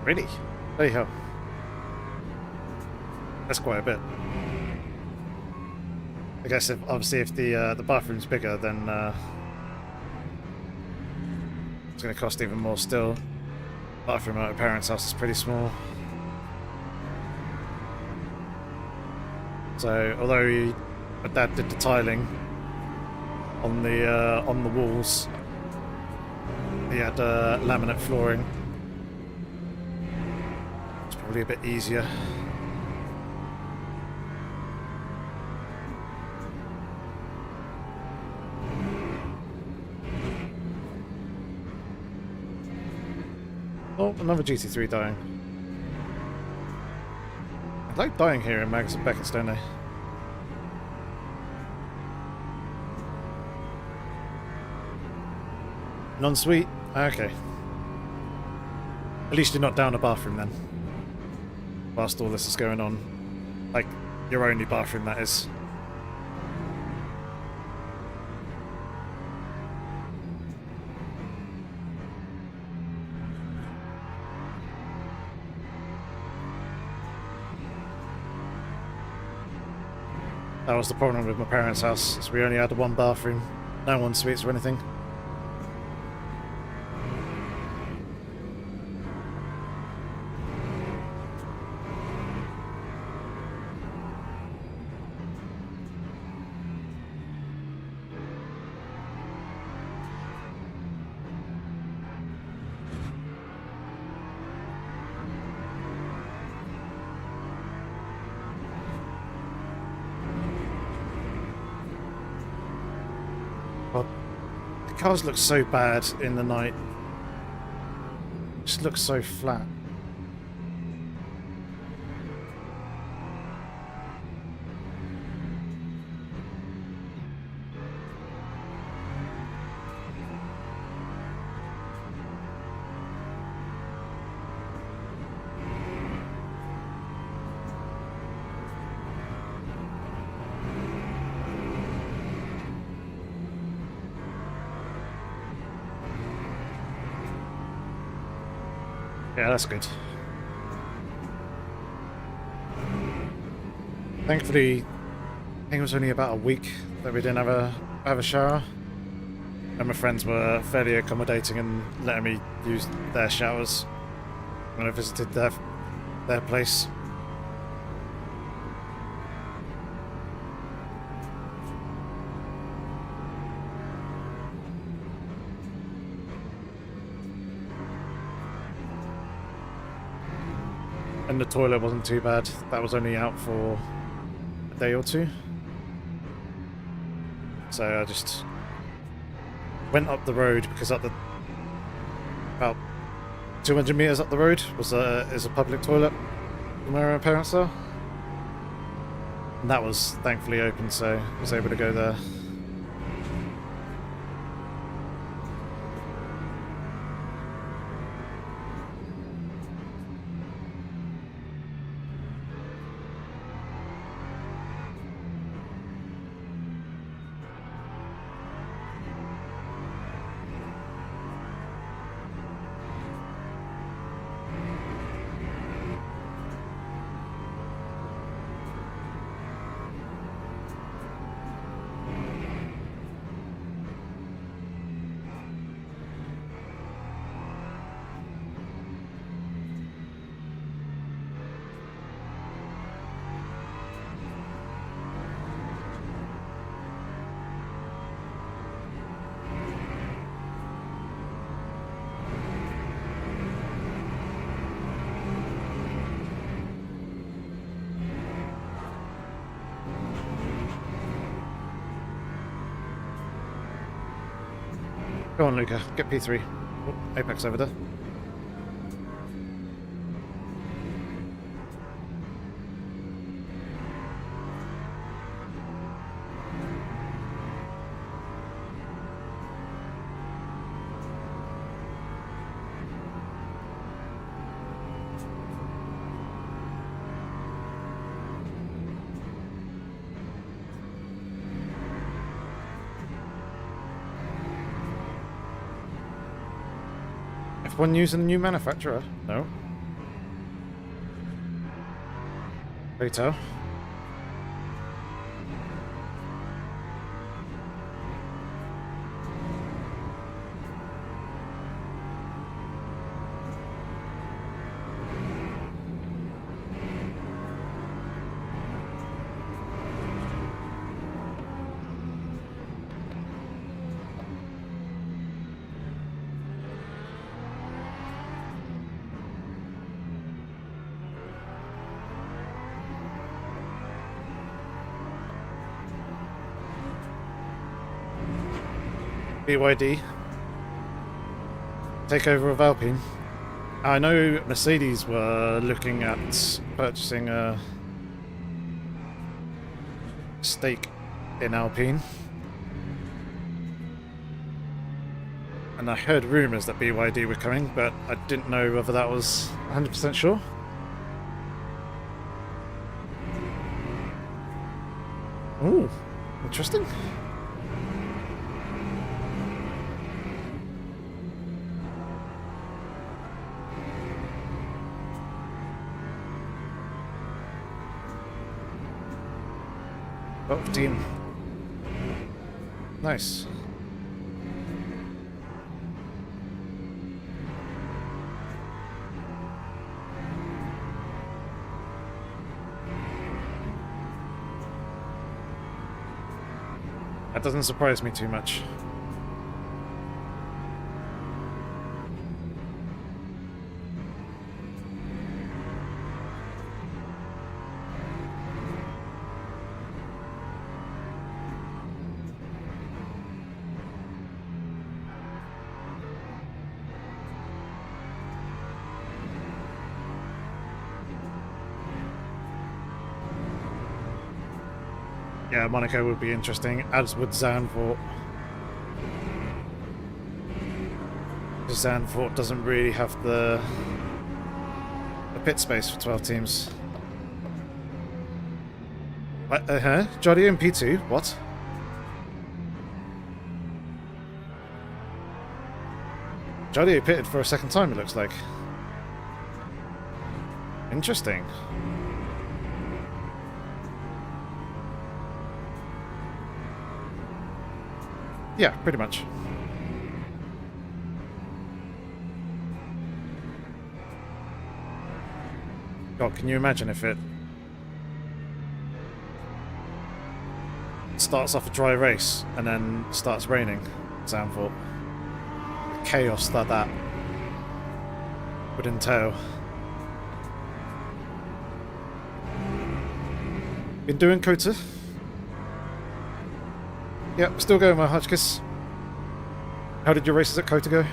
Really? There you go. That's quite a bit. I guess if obviously if the bathroom's bigger, then it's going to cost even more still. Bathroom at my parents' house is pretty small. So although my dad did the tiling on the walls, he had laminate flooring. Probably a bit easier. Oh, another GT3 dying. I like dying here in Mags and Beckett's, don't they? Non-sweet? Okay. At least you're not down a bathroom then. Whilst all this is going on. Like, your only bathroom, that is. That was the problem with my parents' house, is we only had one bathroom. No one suites or anything. Cars look so bad in the night. Just looks so flat. Yeah, that's good. Thankfully, I think it was only about a week that we didn't have a shower. And my friends were fairly accommodating and letting me use their showers when I visited their place. And the toilet wasn't too bad. That was only out for a day or two. So I just went up the road because about 200 meters up the road is a public toilet from where our parents are. And that was thankfully open, so I was able to go there. Go on, Luca. Get P3. Oh, Apex over there. F1 using a new manufacturer? No. Later. BYD. Takeover of Alpine. I know Mercedes were looking at purchasing a stake in Alpine. And I heard rumours that BYD were coming, but I didn't know whether that was 100% sure. Ooh, interesting. Team. Nice. That doesn't surprise me too much. Yeah, Monaco would be interesting, as would Zandvoort. Zandvoort doesn't really have the pit space for 12 teams. Jody in P2? What? Jody pitted for a second time, it looks like. Interesting. Yeah, pretty much. God, can you imagine if it starts off a dry race and then starts raining? Example. The chaos that would entail. Been doing Kota? Yep, still going, my Hotchkiss. How did your races at Kota go?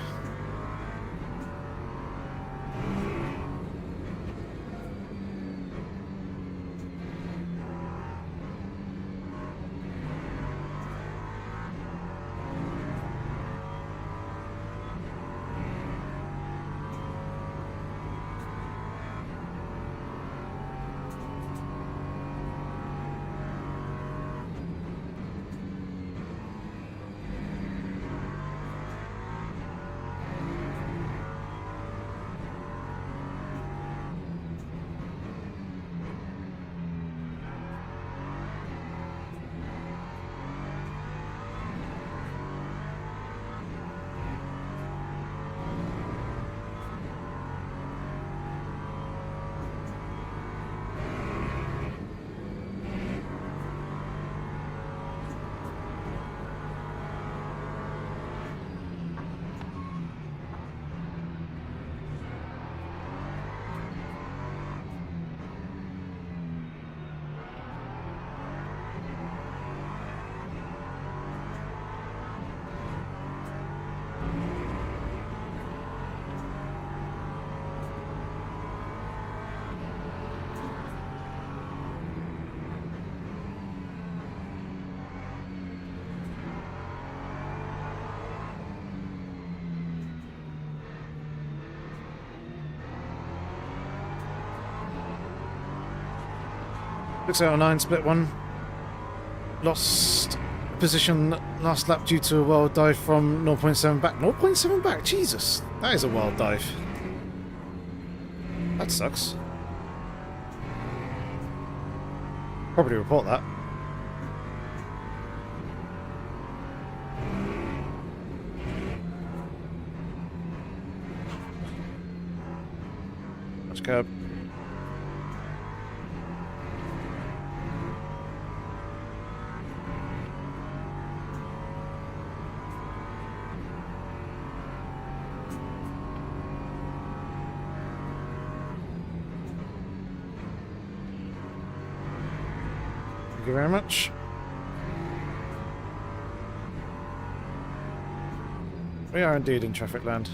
Looks out 9, split 1. Lost position last lap due to a wild dive from 0.7 back. 0.7 back? Jesus! That is a wild dive. That sucks. Probably report that. Watch curb. Thank you very much. We are indeed in traffic land.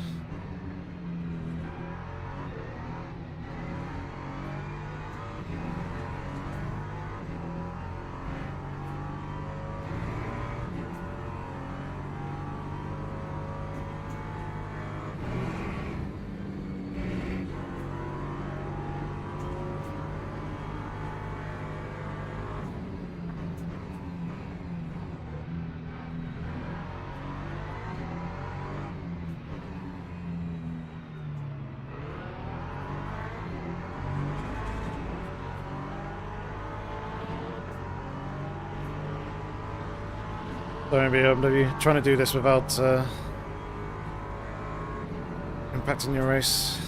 Don't be BMW trying to do this without impacting your race.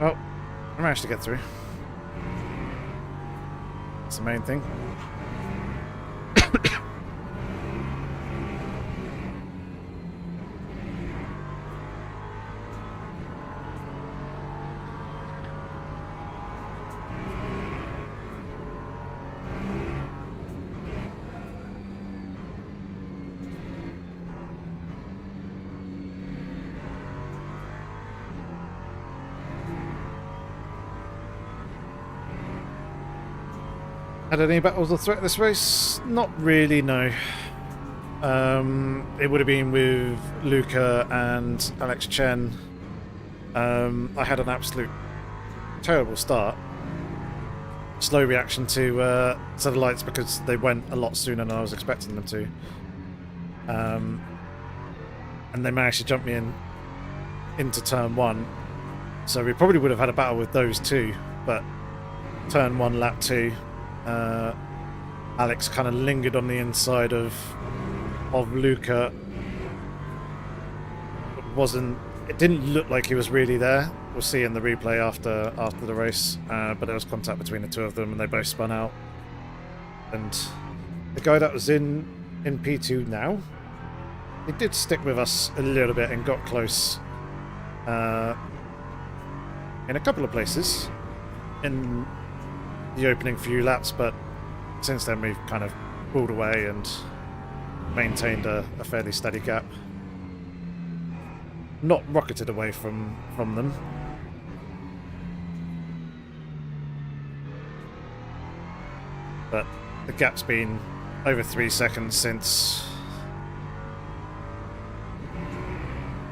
Oh, I managed to get through. That's the main thing. Had any battles of threat this race? Not really, no. It would have been with Luca and Alex Chen. I had an absolute terrible start. slow reaction to the lights because they went a lot sooner than I was expecting them to. And they managed to jump me into turn 1. So we probably would have had a battle with those two, but turn 1, lap 2, Alex kind of lingered on the inside of Luca. It didn't look like he was really there. We'll see in the replay after the race, but there was contact between the two of them and they both spun out. And the guy that was in P2 now, he did stick with us a little bit and got close in a couple of places in the opening few laps, but since then we've kind of pulled away and maintained a fairly steady gap. Not rocketed away from them. But the gap's been over 3 seconds since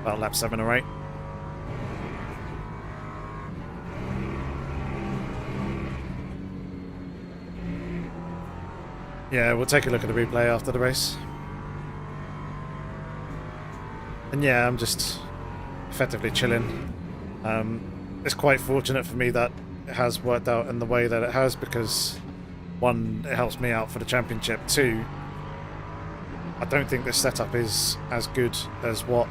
about lap 7 or 8. Yeah, we'll take a look at the replay after the race. And yeah, I'm just effectively chilling. It's quite fortunate for me that it has worked out in the way that it has, because 1, it helps me out for the championship. 2, I don't think this setup is as good as what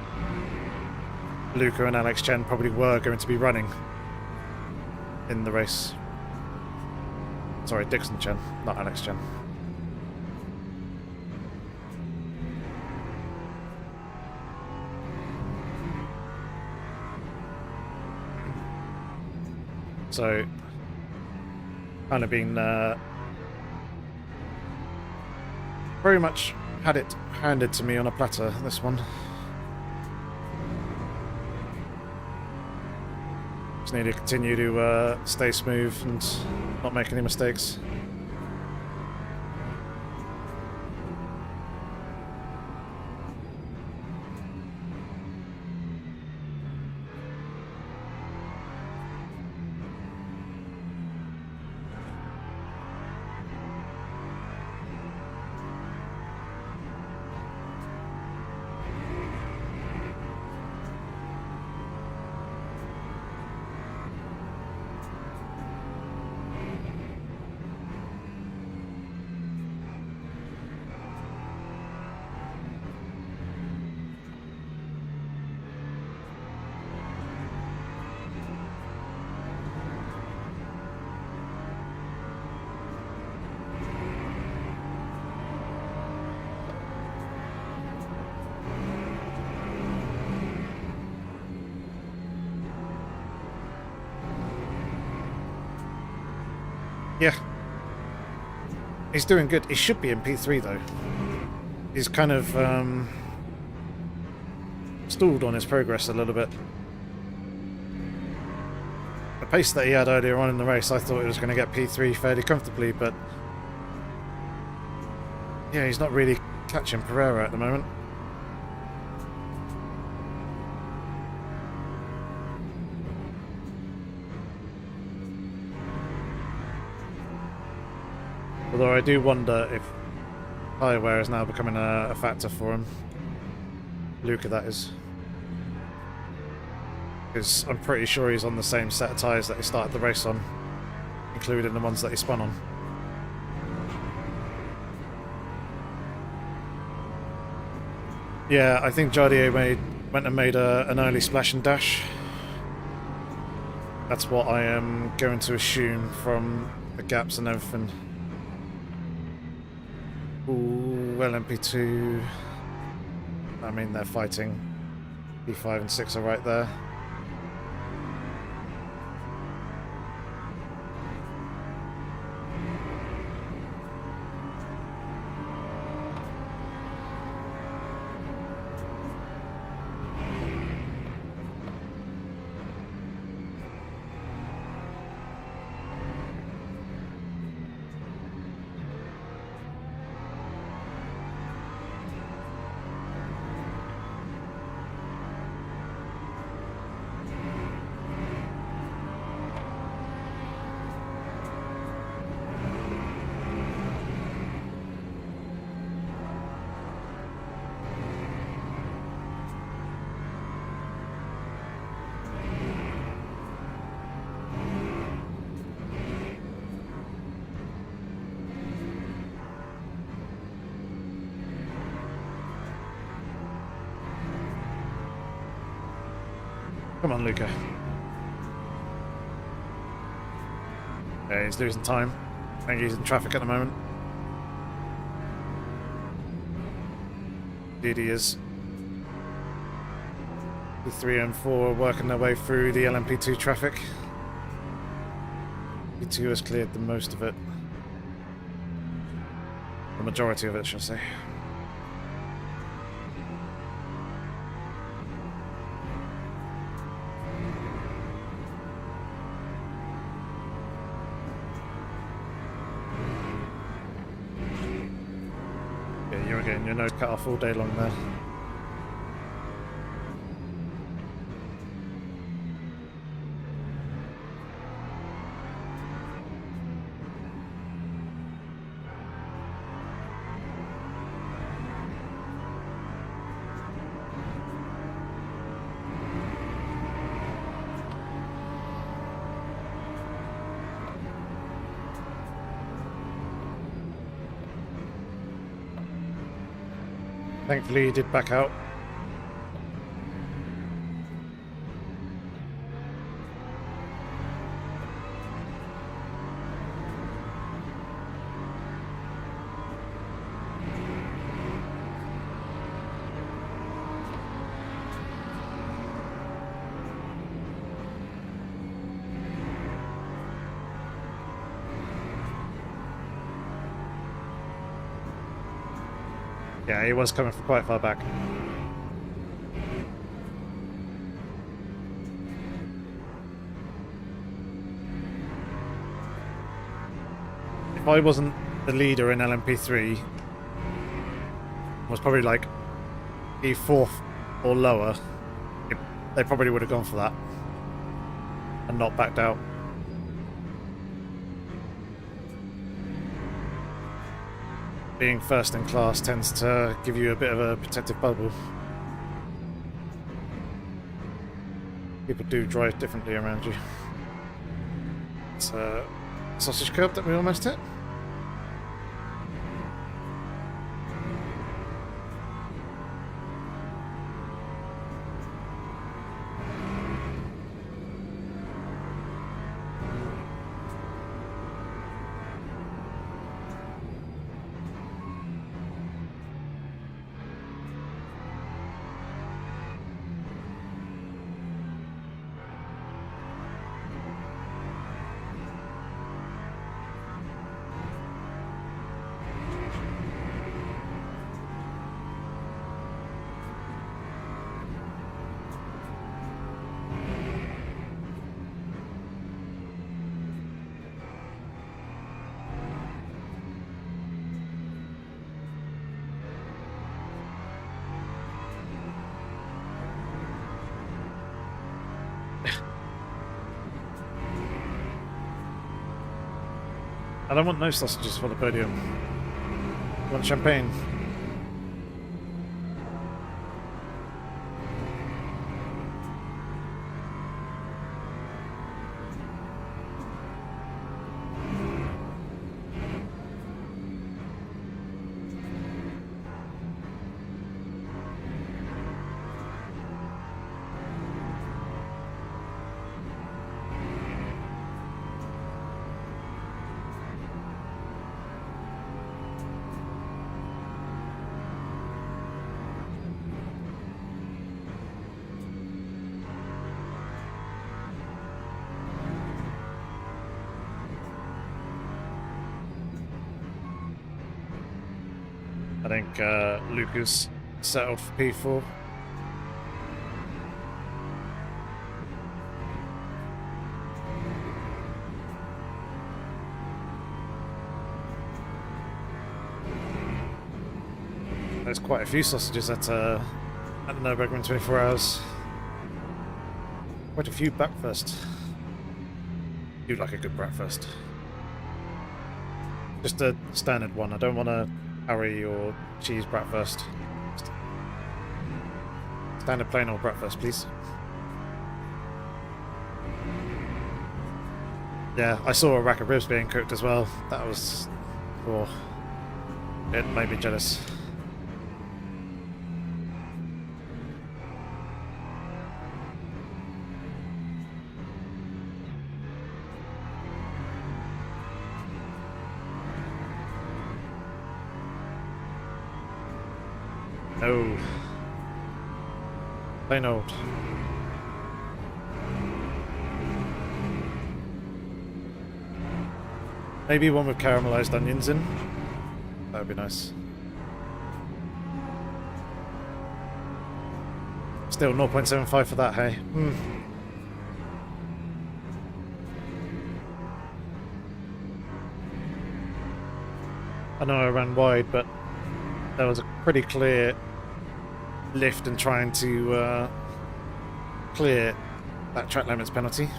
Luca and Alex Chen probably were going to be running in the race. Sorry, Dixon Chen, not Alex Chen. So, kind of been very much had it handed to me on a platter, this one. Just need to continue to stay smooth and not make any mistakes. Yeah. He's doing good. He should be in P3 though. He's kind of stalled on his progress a little bit. The pace that he had earlier on in the race, I thought he was going to get P3 fairly comfortably, but yeah, he's not really catching Pereira at the moment. Although I do wonder if tyre wear is now becoming a factor for him. Luca, that is. Because I'm pretty sure he's on the same set of tyres that he started the race on, including the ones that he spun on. Yeah, I think Jardier went and made an early splash and dash. That's what I am going to assume from the gaps and everything. Ooh, LMP2. I mean, they're fighting. P5 and 6 are right there. Come on, Luca. Yeah, he's losing time. I think he's in traffic at the moment. Indeed he is. The 3 and 4 are working their way through the LMP2 traffic. P2 has cleared the most of it. The majority of it, shall I say. Yeah, you're getting your nose cut off all day long there. Thankfully, he did back out. Yeah, he was coming from quite far back. If I wasn't the leader in LMP3, I was probably like E4 or lower, they probably would have gone for that and not backed out. Being first in class tends to give you a bit of a protective bubble. People do drive differently around you. It's a sausage curb that we almost hit. I don't want no sausages for the podium. I want champagne. I think Lucas settled for P4. There's quite a few sausages at the Nürburgring 24 hours. Quite a few breakfast. Do like a good breakfast. Just a standard one. I don't want a curry or cheese breakfast. Just standard plain old breakfast, please. Yeah, I saw a rack of ribs being cooked as well. That was... oh, it made me jealous. No. Plain old. Maybe one with caramelized onions in. That would be nice. Still 0.75 for that, hey? I know I ran wide, but there was a pretty clear lift in trying to clear that track limits penalty.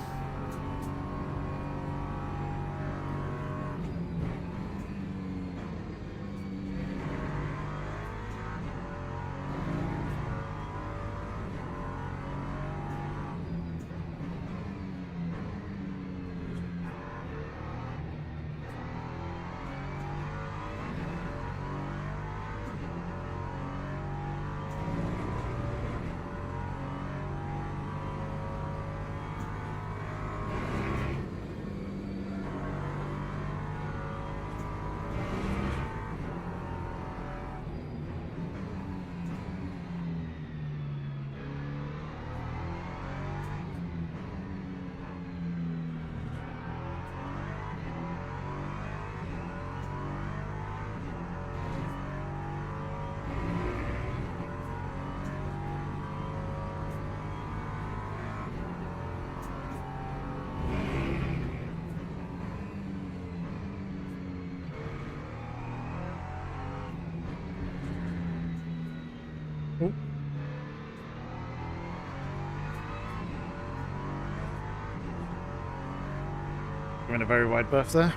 Ooh. We're in a very wide berth there.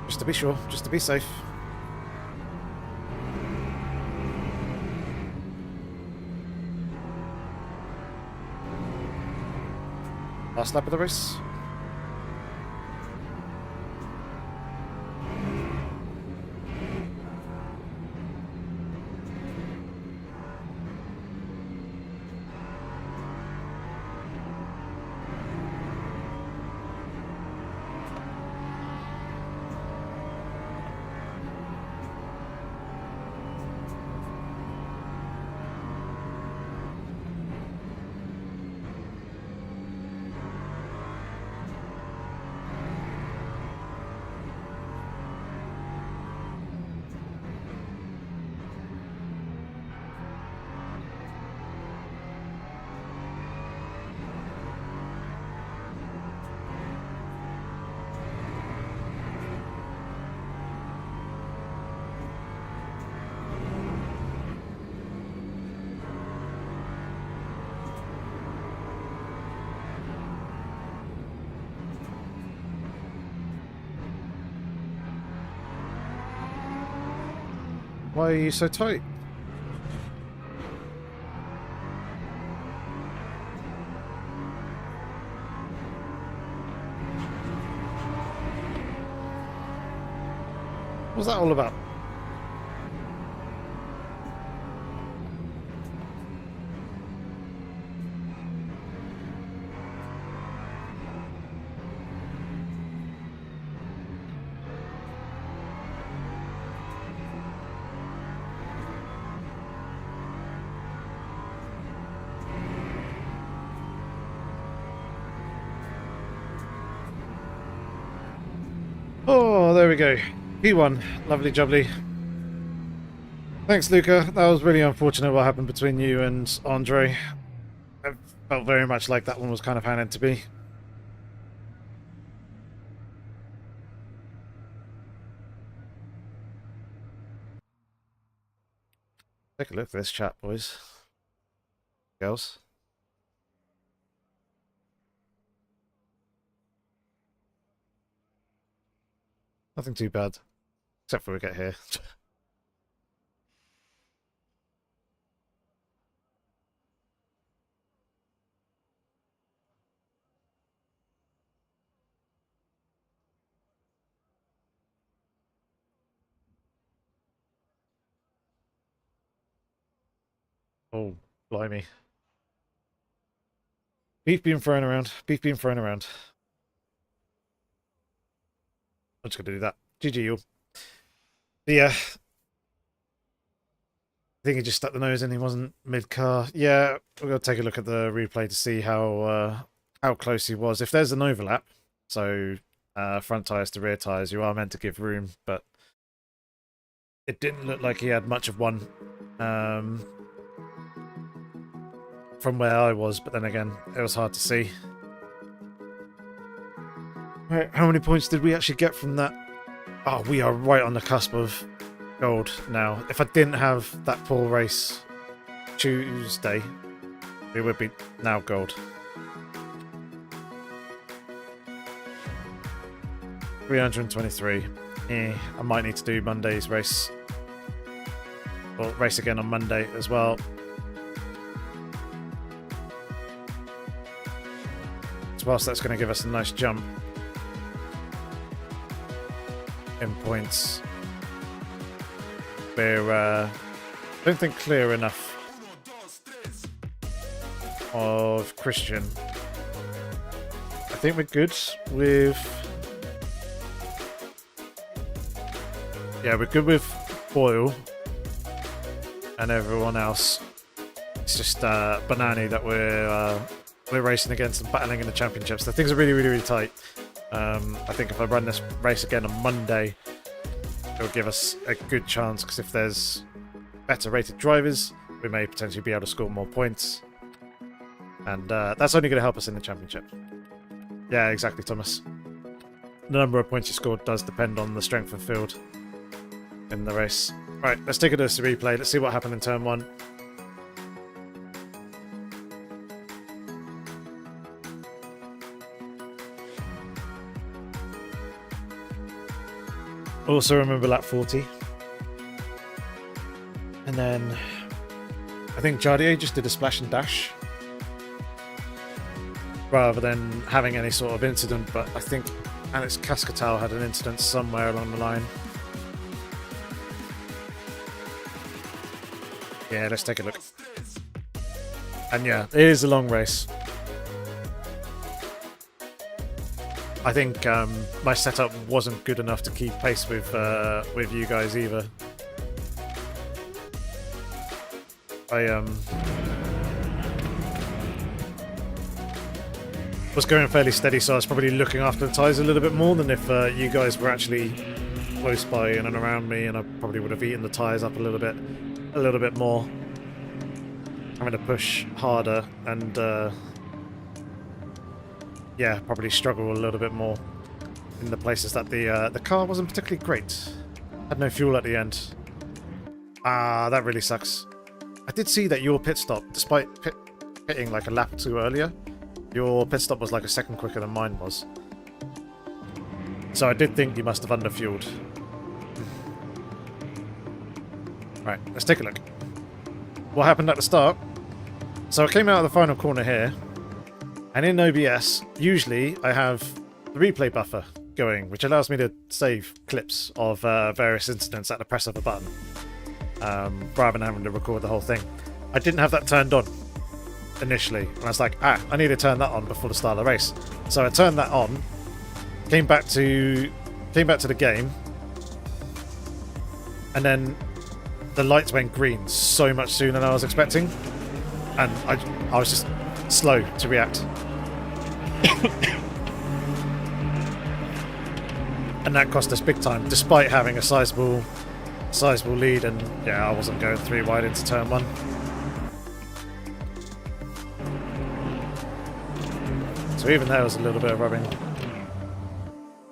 Just to be sure, just to be safe. Last lap of the race. Why are you so tight? What's that all about? Oh, there we go. P1. Lovely jubbly. Thanks, Luca. That was really unfortunate what happened between you and Andre. I felt very much like that one was kind of handed to be. Take a look at this chat, boys. Girls. Nothing too bad. Except for we get here. Oh, blimey. Beef being thrown around. Beef being thrown around. I'm just going to do that. GG, you. Yeah. think he just stuck the nose in. He wasn't mid-car. Yeah, we're going to take a look at the replay to see how close he was. If there's an overlap, so front tyres to rear tyres, you are meant to give room, but it didn't look like he had much of one from where I was, but then again, it was hard to see. Right, how many points did we actually get from that? Oh, we are right on the cusp of gold now. If I didn't have that poor race Tuesday, we would be now gold. 323. I might need to do Monday's race. Or race again on Monday as well. So whilst that's going to give us a nice jump in points, we're I don't think clear enough of Christian. I think we're good with... Yeah, we're good with Boyle and everyone else. It's just Banani that we're racing against and battling in the championships. So things are really tight. I think if I run this race again on Monday, it'll give us a good chance, because if there's better rated drivers, we may potentially be able to score more points. And that's only going to help us in the championship. Yeah, exactly, Thomas. The number of points you scored does depend on the strength of field in the race. Right, let's take a look at the replay. Let's see what happened in turn 1. Also remember lap 40. And then I think Jardier just did a splash and dash rather than having any sort of incident, but I think Alex Cascatal had an incident somewhere along the line. Yeah, let's take a look. And yeah, it is a long race. I think my setup wasn't good enough to keep pace with you guys either. I was going fairly steady, so I was probably looking after the tyres a little bit more than if you guys were actually close by in and around me, and I probably would have eaten the tyres up a little bit more. Having to push harder and yeah, probably struggle a little bit more in the places that the car wasn't particularly great. Had no fuel at the end. Ah, that really sucks. I did see that your pit stop, despite pitting like a lap or two earlier, your pit stop was like a second quicker than mine was. So I did think you must have underfueled. Right, let's take a look. What happened at the start? So I came out of the final corner here, and in OBS, usually I have the replay buffer going, which allows me to save clips of various incidents at the press of a button, rather than having to record the whole thing. I didn't have that turned on initially, and I was like, I need to turn that on before the start of the race. So I turned that on, came back to the game, and then the lights went green so much sooner than I was expecting, and I was just slow to react. And that cost us big time, despite having a sizable lead, and yeah, I wasn't going 3 wide into turn 1. So even there was a little bit of rubbing.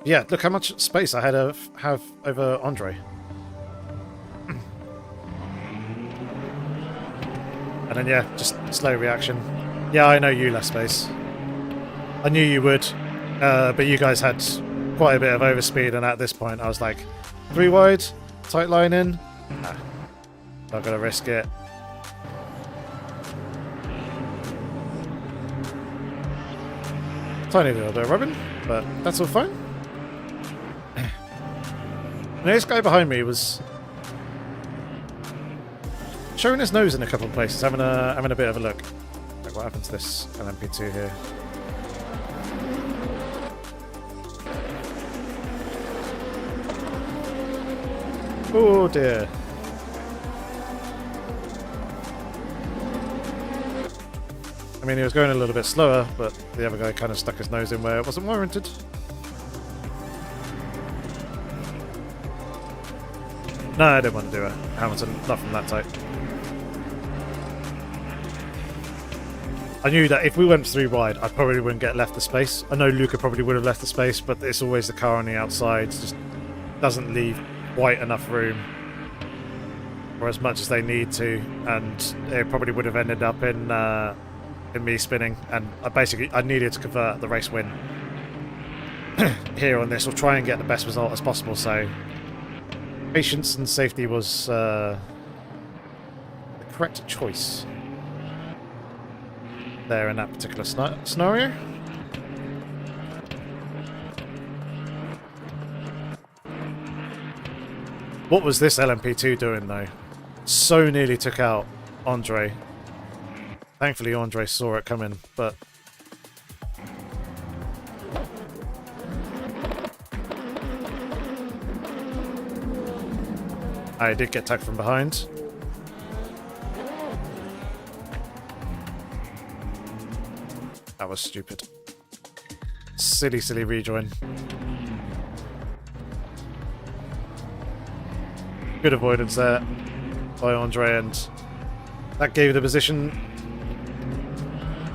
Yeah, look how much space I had to have over Andre. And then yeah, just slow reaction. Yeah, I know you left space. I knew you would, but you guys had quite a bit of overspeed, and at this point I was like, 3 wide, tight line in. Nah, not gonna risk it. Tiny little bit of rubbing, but that's all fine. And this guy behind me was showing his nose in a couple of places, having a bit of a look. Like, what happened to this LMP2 here? Oh dear. I mean, he was going a little bit slower, but the other guy kind of stuck his nose in where it wasn't warranted. No, I didn't want to do a Hamilton, not from that tight. I knew that if we went 3 wide, I probably wouldn't get left the space. I know Luca probably would have left the space, but it's always the car on the outside. Just doesn't leave quite enough room for as much as they need to, and it probably would have ended up in me spinning. And I needed to convert the race win here on this, or try and get the best result as possible. So patience and safety was the correct choice there in that particular scenario. What was this LMP2 doing though? So nearly took out Andre. Thankfully Andre saw it coming, but I did get tagged from behind. That was stupid. Silly, silly rejoin. Good avoidance there by Andre, and that gave the position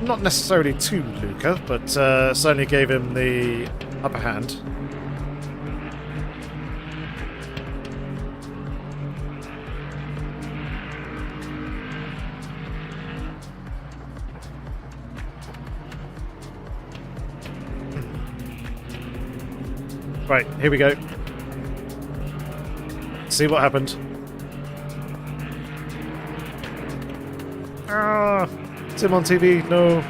not necessarily to Luca, but certainly gave him the upper hand. Right, here we go. See what happened. Ah, Tim on TV, no.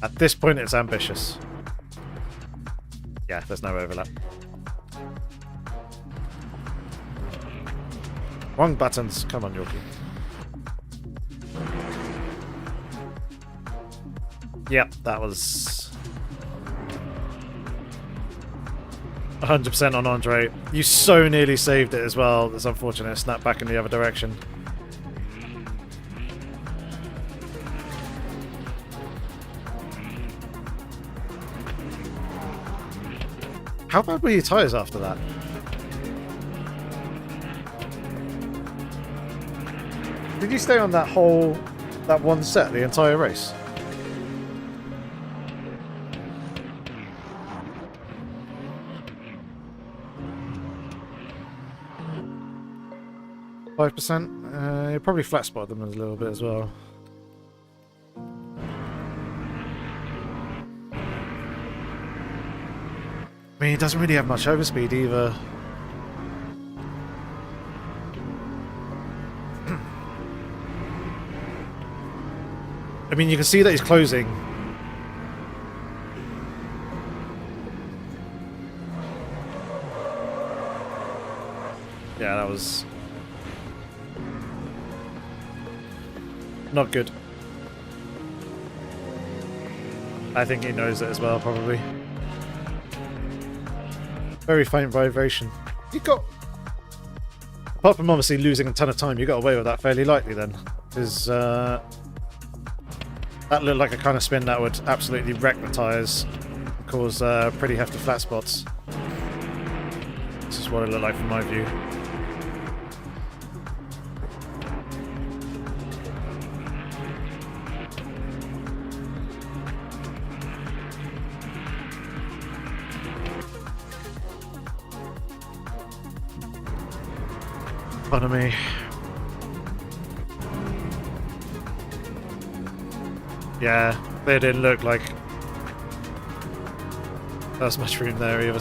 At this point, it's ambitious. Yeah, there's no overlap. Wrong buttons. Come on, Yorkie. Yep, that was 100% on Andre. You so nearly saved it as well. It's unfortunate. It snapped back in the other direction. How bad were your tyres after that? Did you stay on that one set the entire race? %? You probably flat spotted them a little bit as well. I mean, he doesn't really have much overspeed either. I mean, you can see that he's closing. Yeah, that was not good. I think he knows it as well, probably. Very faint vibration. You got... Apart from obviously losing a ton of time, you got away with that fairly lightly then. Because that looked like a kind of spin that would absolutely wreck the tyres and cause pretty hefty flat spots. This is what it looked like from my view. Pardon me. Yeah, there didn't look like there was much room there either.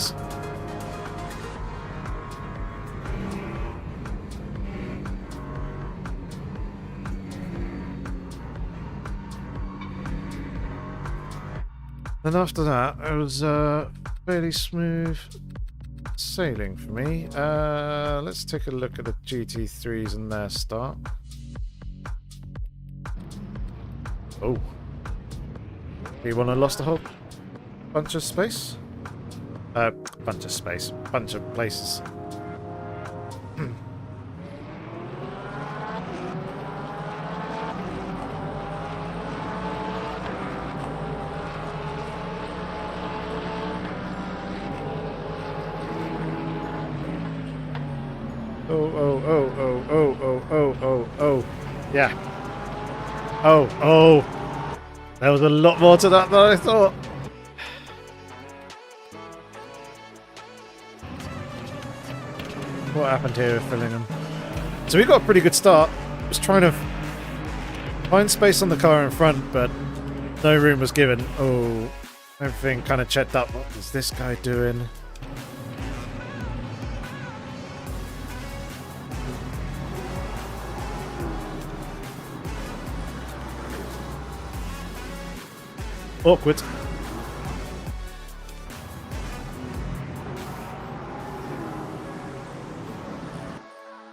And after that, it was fairly smooth sailing for me. Let's take a look at the GT3s and their start. Oh. P1 I lost a whole bunch of space. Bunch of space. Bunch of places. Oh. Yeah. Oh. There was a lot more to that than I thought. What happened here with Fillingham? So we got a pretty good start. Was trying to find space on the car in front, but no room was given. Oh, everything kind of checked up. What is this guy doing? Awkward.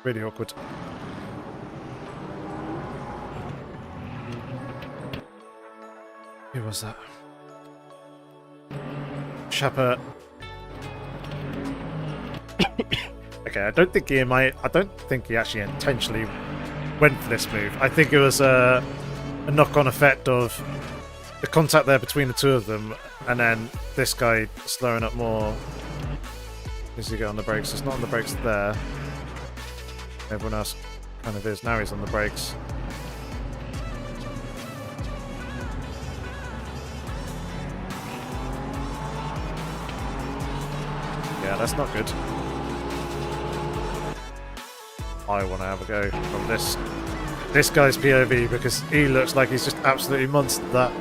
Really awkward. Who was that? Shepard. Okay, I don't think he actually intentionally went for this move. I think it was a knock-on effect of the contact there between the two of them, and then this guy slowing up more. Does he get on the brakes? It's not on the brakes there. Everyone else kind of is. Now he's on the brakes. Yeah, that's not good. I want to have a go from this guy's POV because he looks like he's just absolutely monstered that.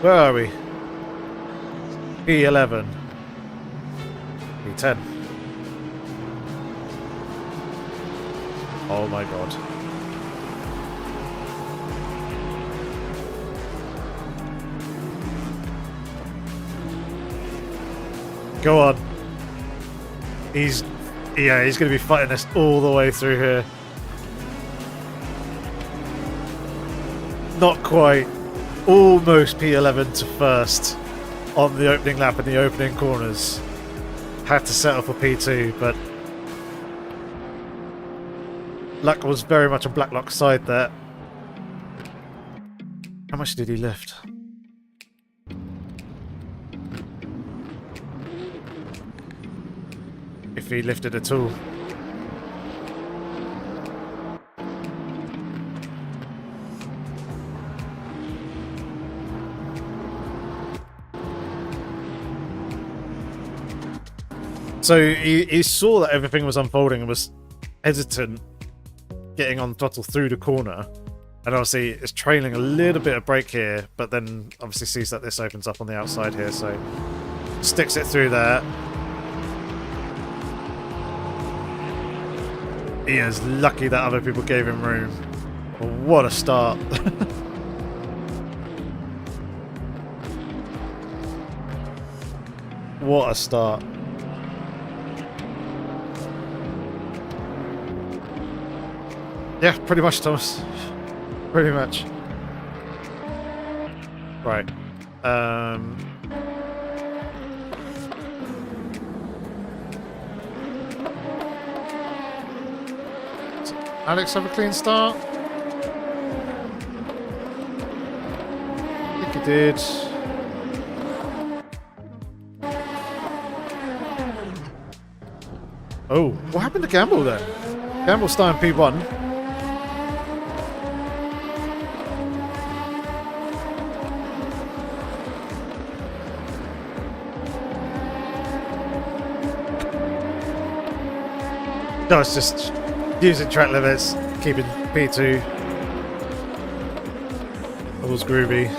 Where are we? P11. P10. Oh my god. Go on. He's going to be fighting us all the way through here. Not quite. Almost P11 to first on the opening lap in the opening corners. Had to settle for P2, but luck was very much on Blacklock's side there. How much did he lift? If he lifted at all. So he saw that everything was unfolding and was hesitant getting on throttle through the corner. And obviously is trailing a little bit of brake here, but then obviously sees that this opens up on the outside here, so sticks it through there. He is lucky that other people gave him room. What a start. What a start. Yeah, pretty much, Thomas. Pretty much. Right. Alex have a clean start? I think he did. Oh, what happened to Gamble then? Gamble starting P1. No, it's just using track limits, keeping P2. All's groovy.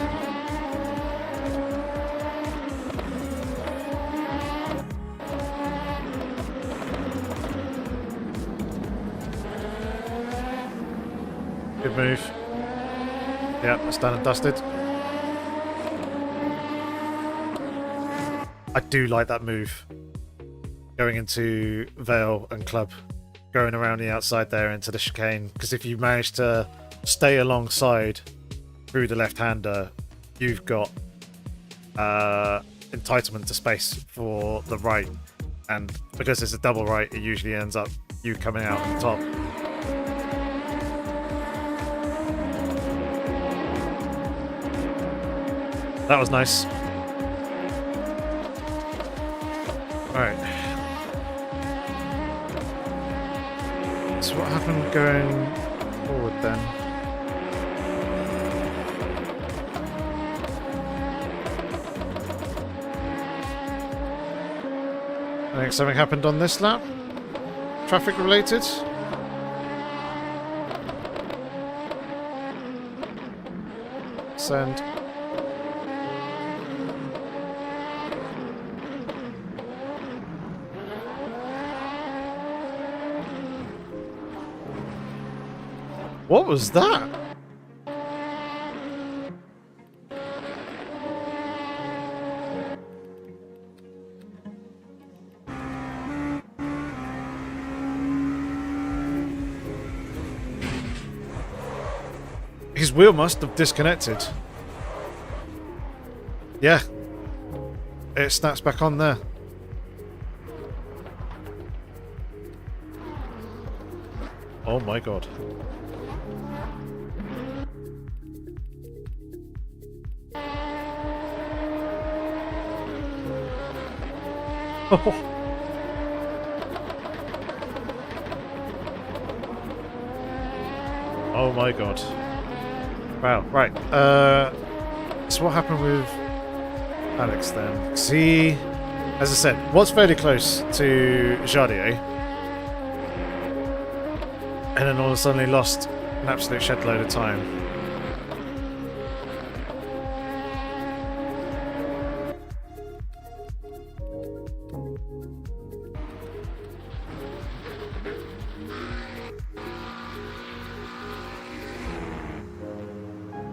Good move. Yeah, that's done and dusted. I do like that move. Going into Vale and Club. Going around the outside there into the chicane, because if you manage to stay alongside through the left-hander, you've got entitlement to space for the right, and because it's a double right, it usually ends up you coming out on top. That was nice. Alright. So what happened going forward then? I think something happened on this lap. Traffic related. Send. What was that? His wheel must have disconnected. Yeah. It snaps back on there. Oh my god. Oh. Oh my god. Wow, right. So what happened with Alex then? See, as I said, was fairly close to Jardier. And then all of a sudden he lost an absolute shed load of time.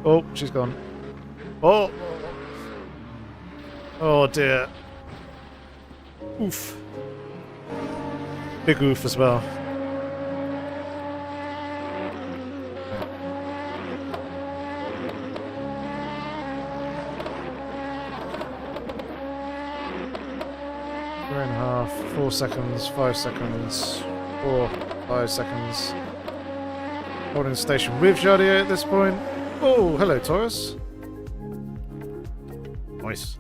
Oh, she's gone. Oh! Oh dear. Oof. Big oof as well. Three and a half, 4 seconds, 5 seconds, 4, 5 seconds. Holding station with Jardier at this point. Oh, hello, Taurus. Nice.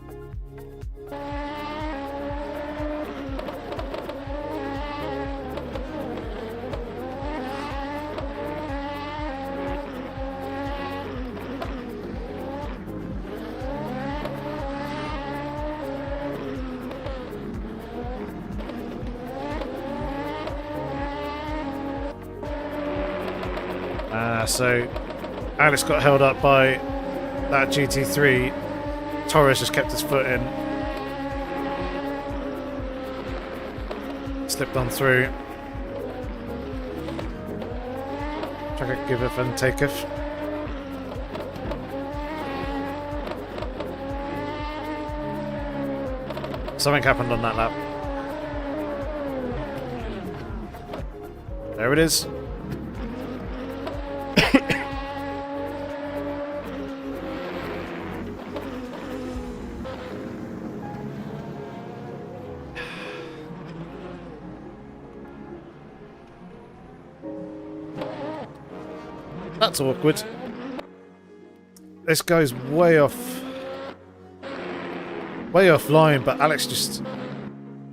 So Alex got held up by that GT3. Torres just kept his foot in. Slipped on through. Track giveth and taketh. Something happened on that lap. There it is. That's awkward. This guy's way offline, but Alex just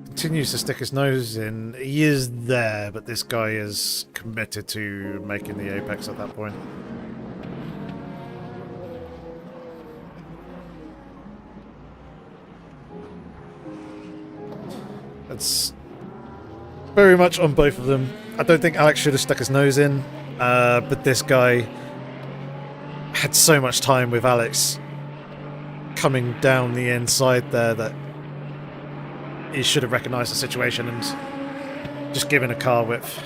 continues to stick his nose in. He is there, but this guy is committed to making the apex at that point. That's very much on both of them. I don't think Alex should have stuck his nose in. But this guy had so much time with Alex coming down the inside there that he should have recognised the situation and just given a car width.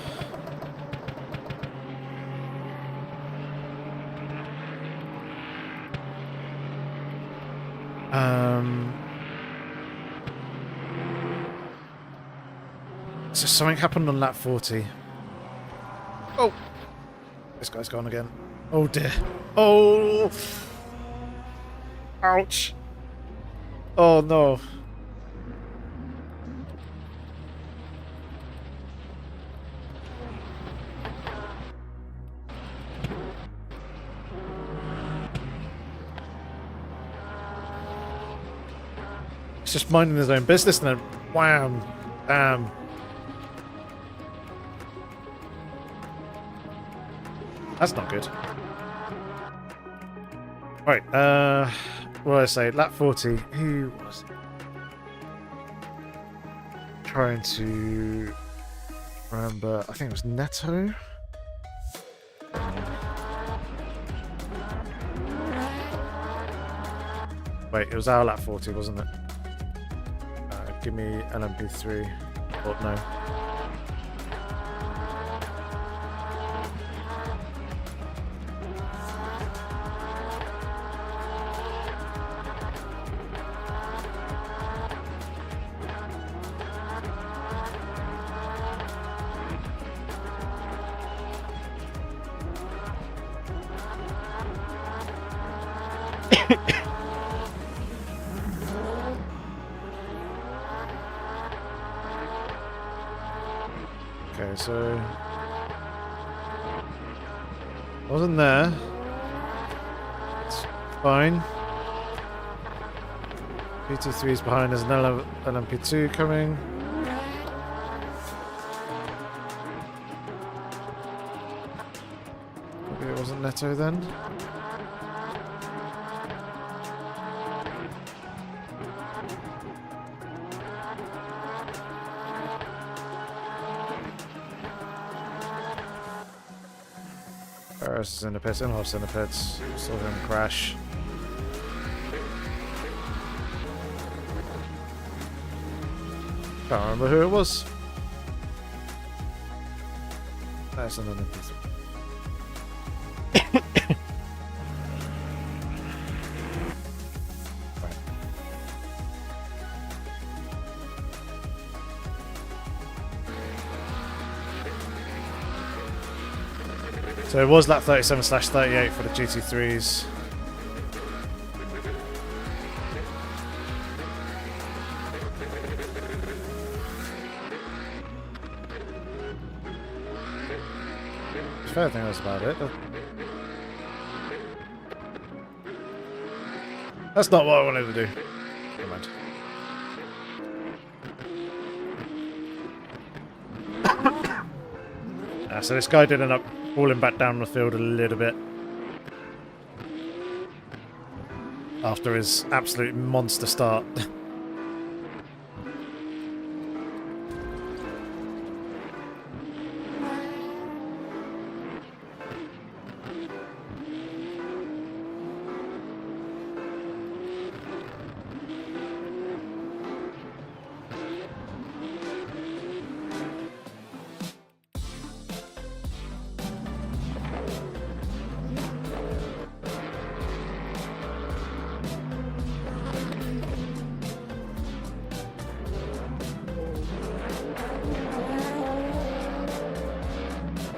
So something happened on lap 40. Oh! This guy's gone again. Oh dear. Oh! Ouch! Oh no. He's just minding his own business and then wham! Bam! That's not good. Right, what did I say? Lap 40. Who was it? Trying to remember. I think it was Neto. Wait, it was our lap 40, wasn't it? Give me LMP3. Or no. Okay, so wasn't there. It's fine. GT3 is behind. There's an LMP2 coming. Maybe it wasn't Neto then. Paris is in the pits, Inhoff's in the pits, saw him crash. Can't remember who it was. That's an LMP3. Right. So it was lap 37/38 for the GT3s. I think that's about it. That's not what I wanted to do. Never mind. So this guy did end up falling back down the field a little bit after his absolute monster start.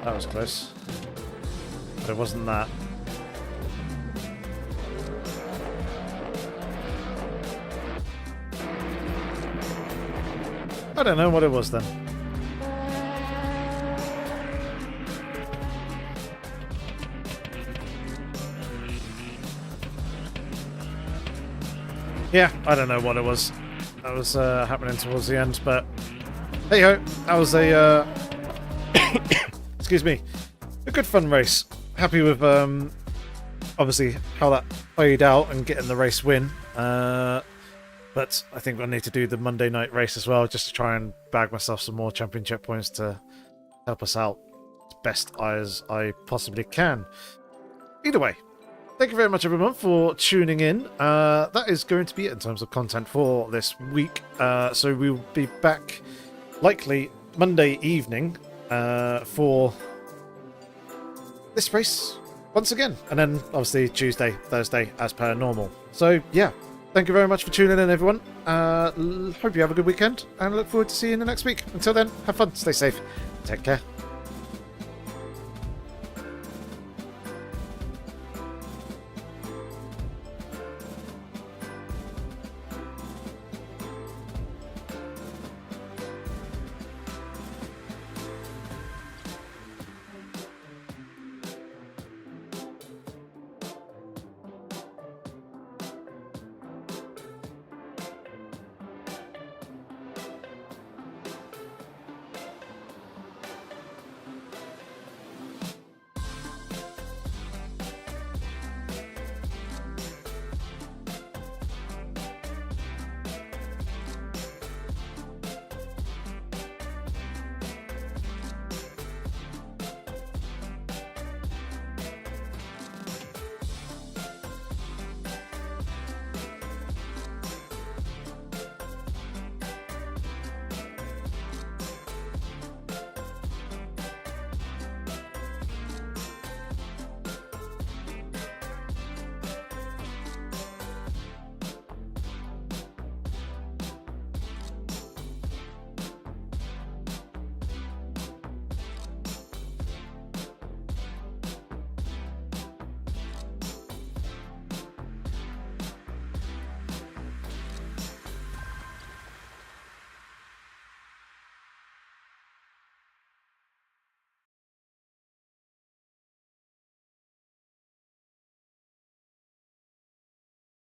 That was close. But it wasn't that. I don't know what it was then. Yeah, I don't know what it was. That was happening towards the end, but hey ho, that was a excuse me, a good fun race. Happy with obviously how that played out and getting the race win. But I think I need to do the Monday night race as well, just to try and bag myself some more championship points to help us out as best as I possibly can. Either way, thank you very much everyone for tuning in. That is going to be it in terms of content for this week. So we'll be back likely Monday evening for this race once again, and then obviously Tuesday, Thursday as per normal. So yeah, thank you very much for tuning in everyone. Hope you have a good weekend and look forward to seeing you next week. Until then, have fun, stay safe, take care.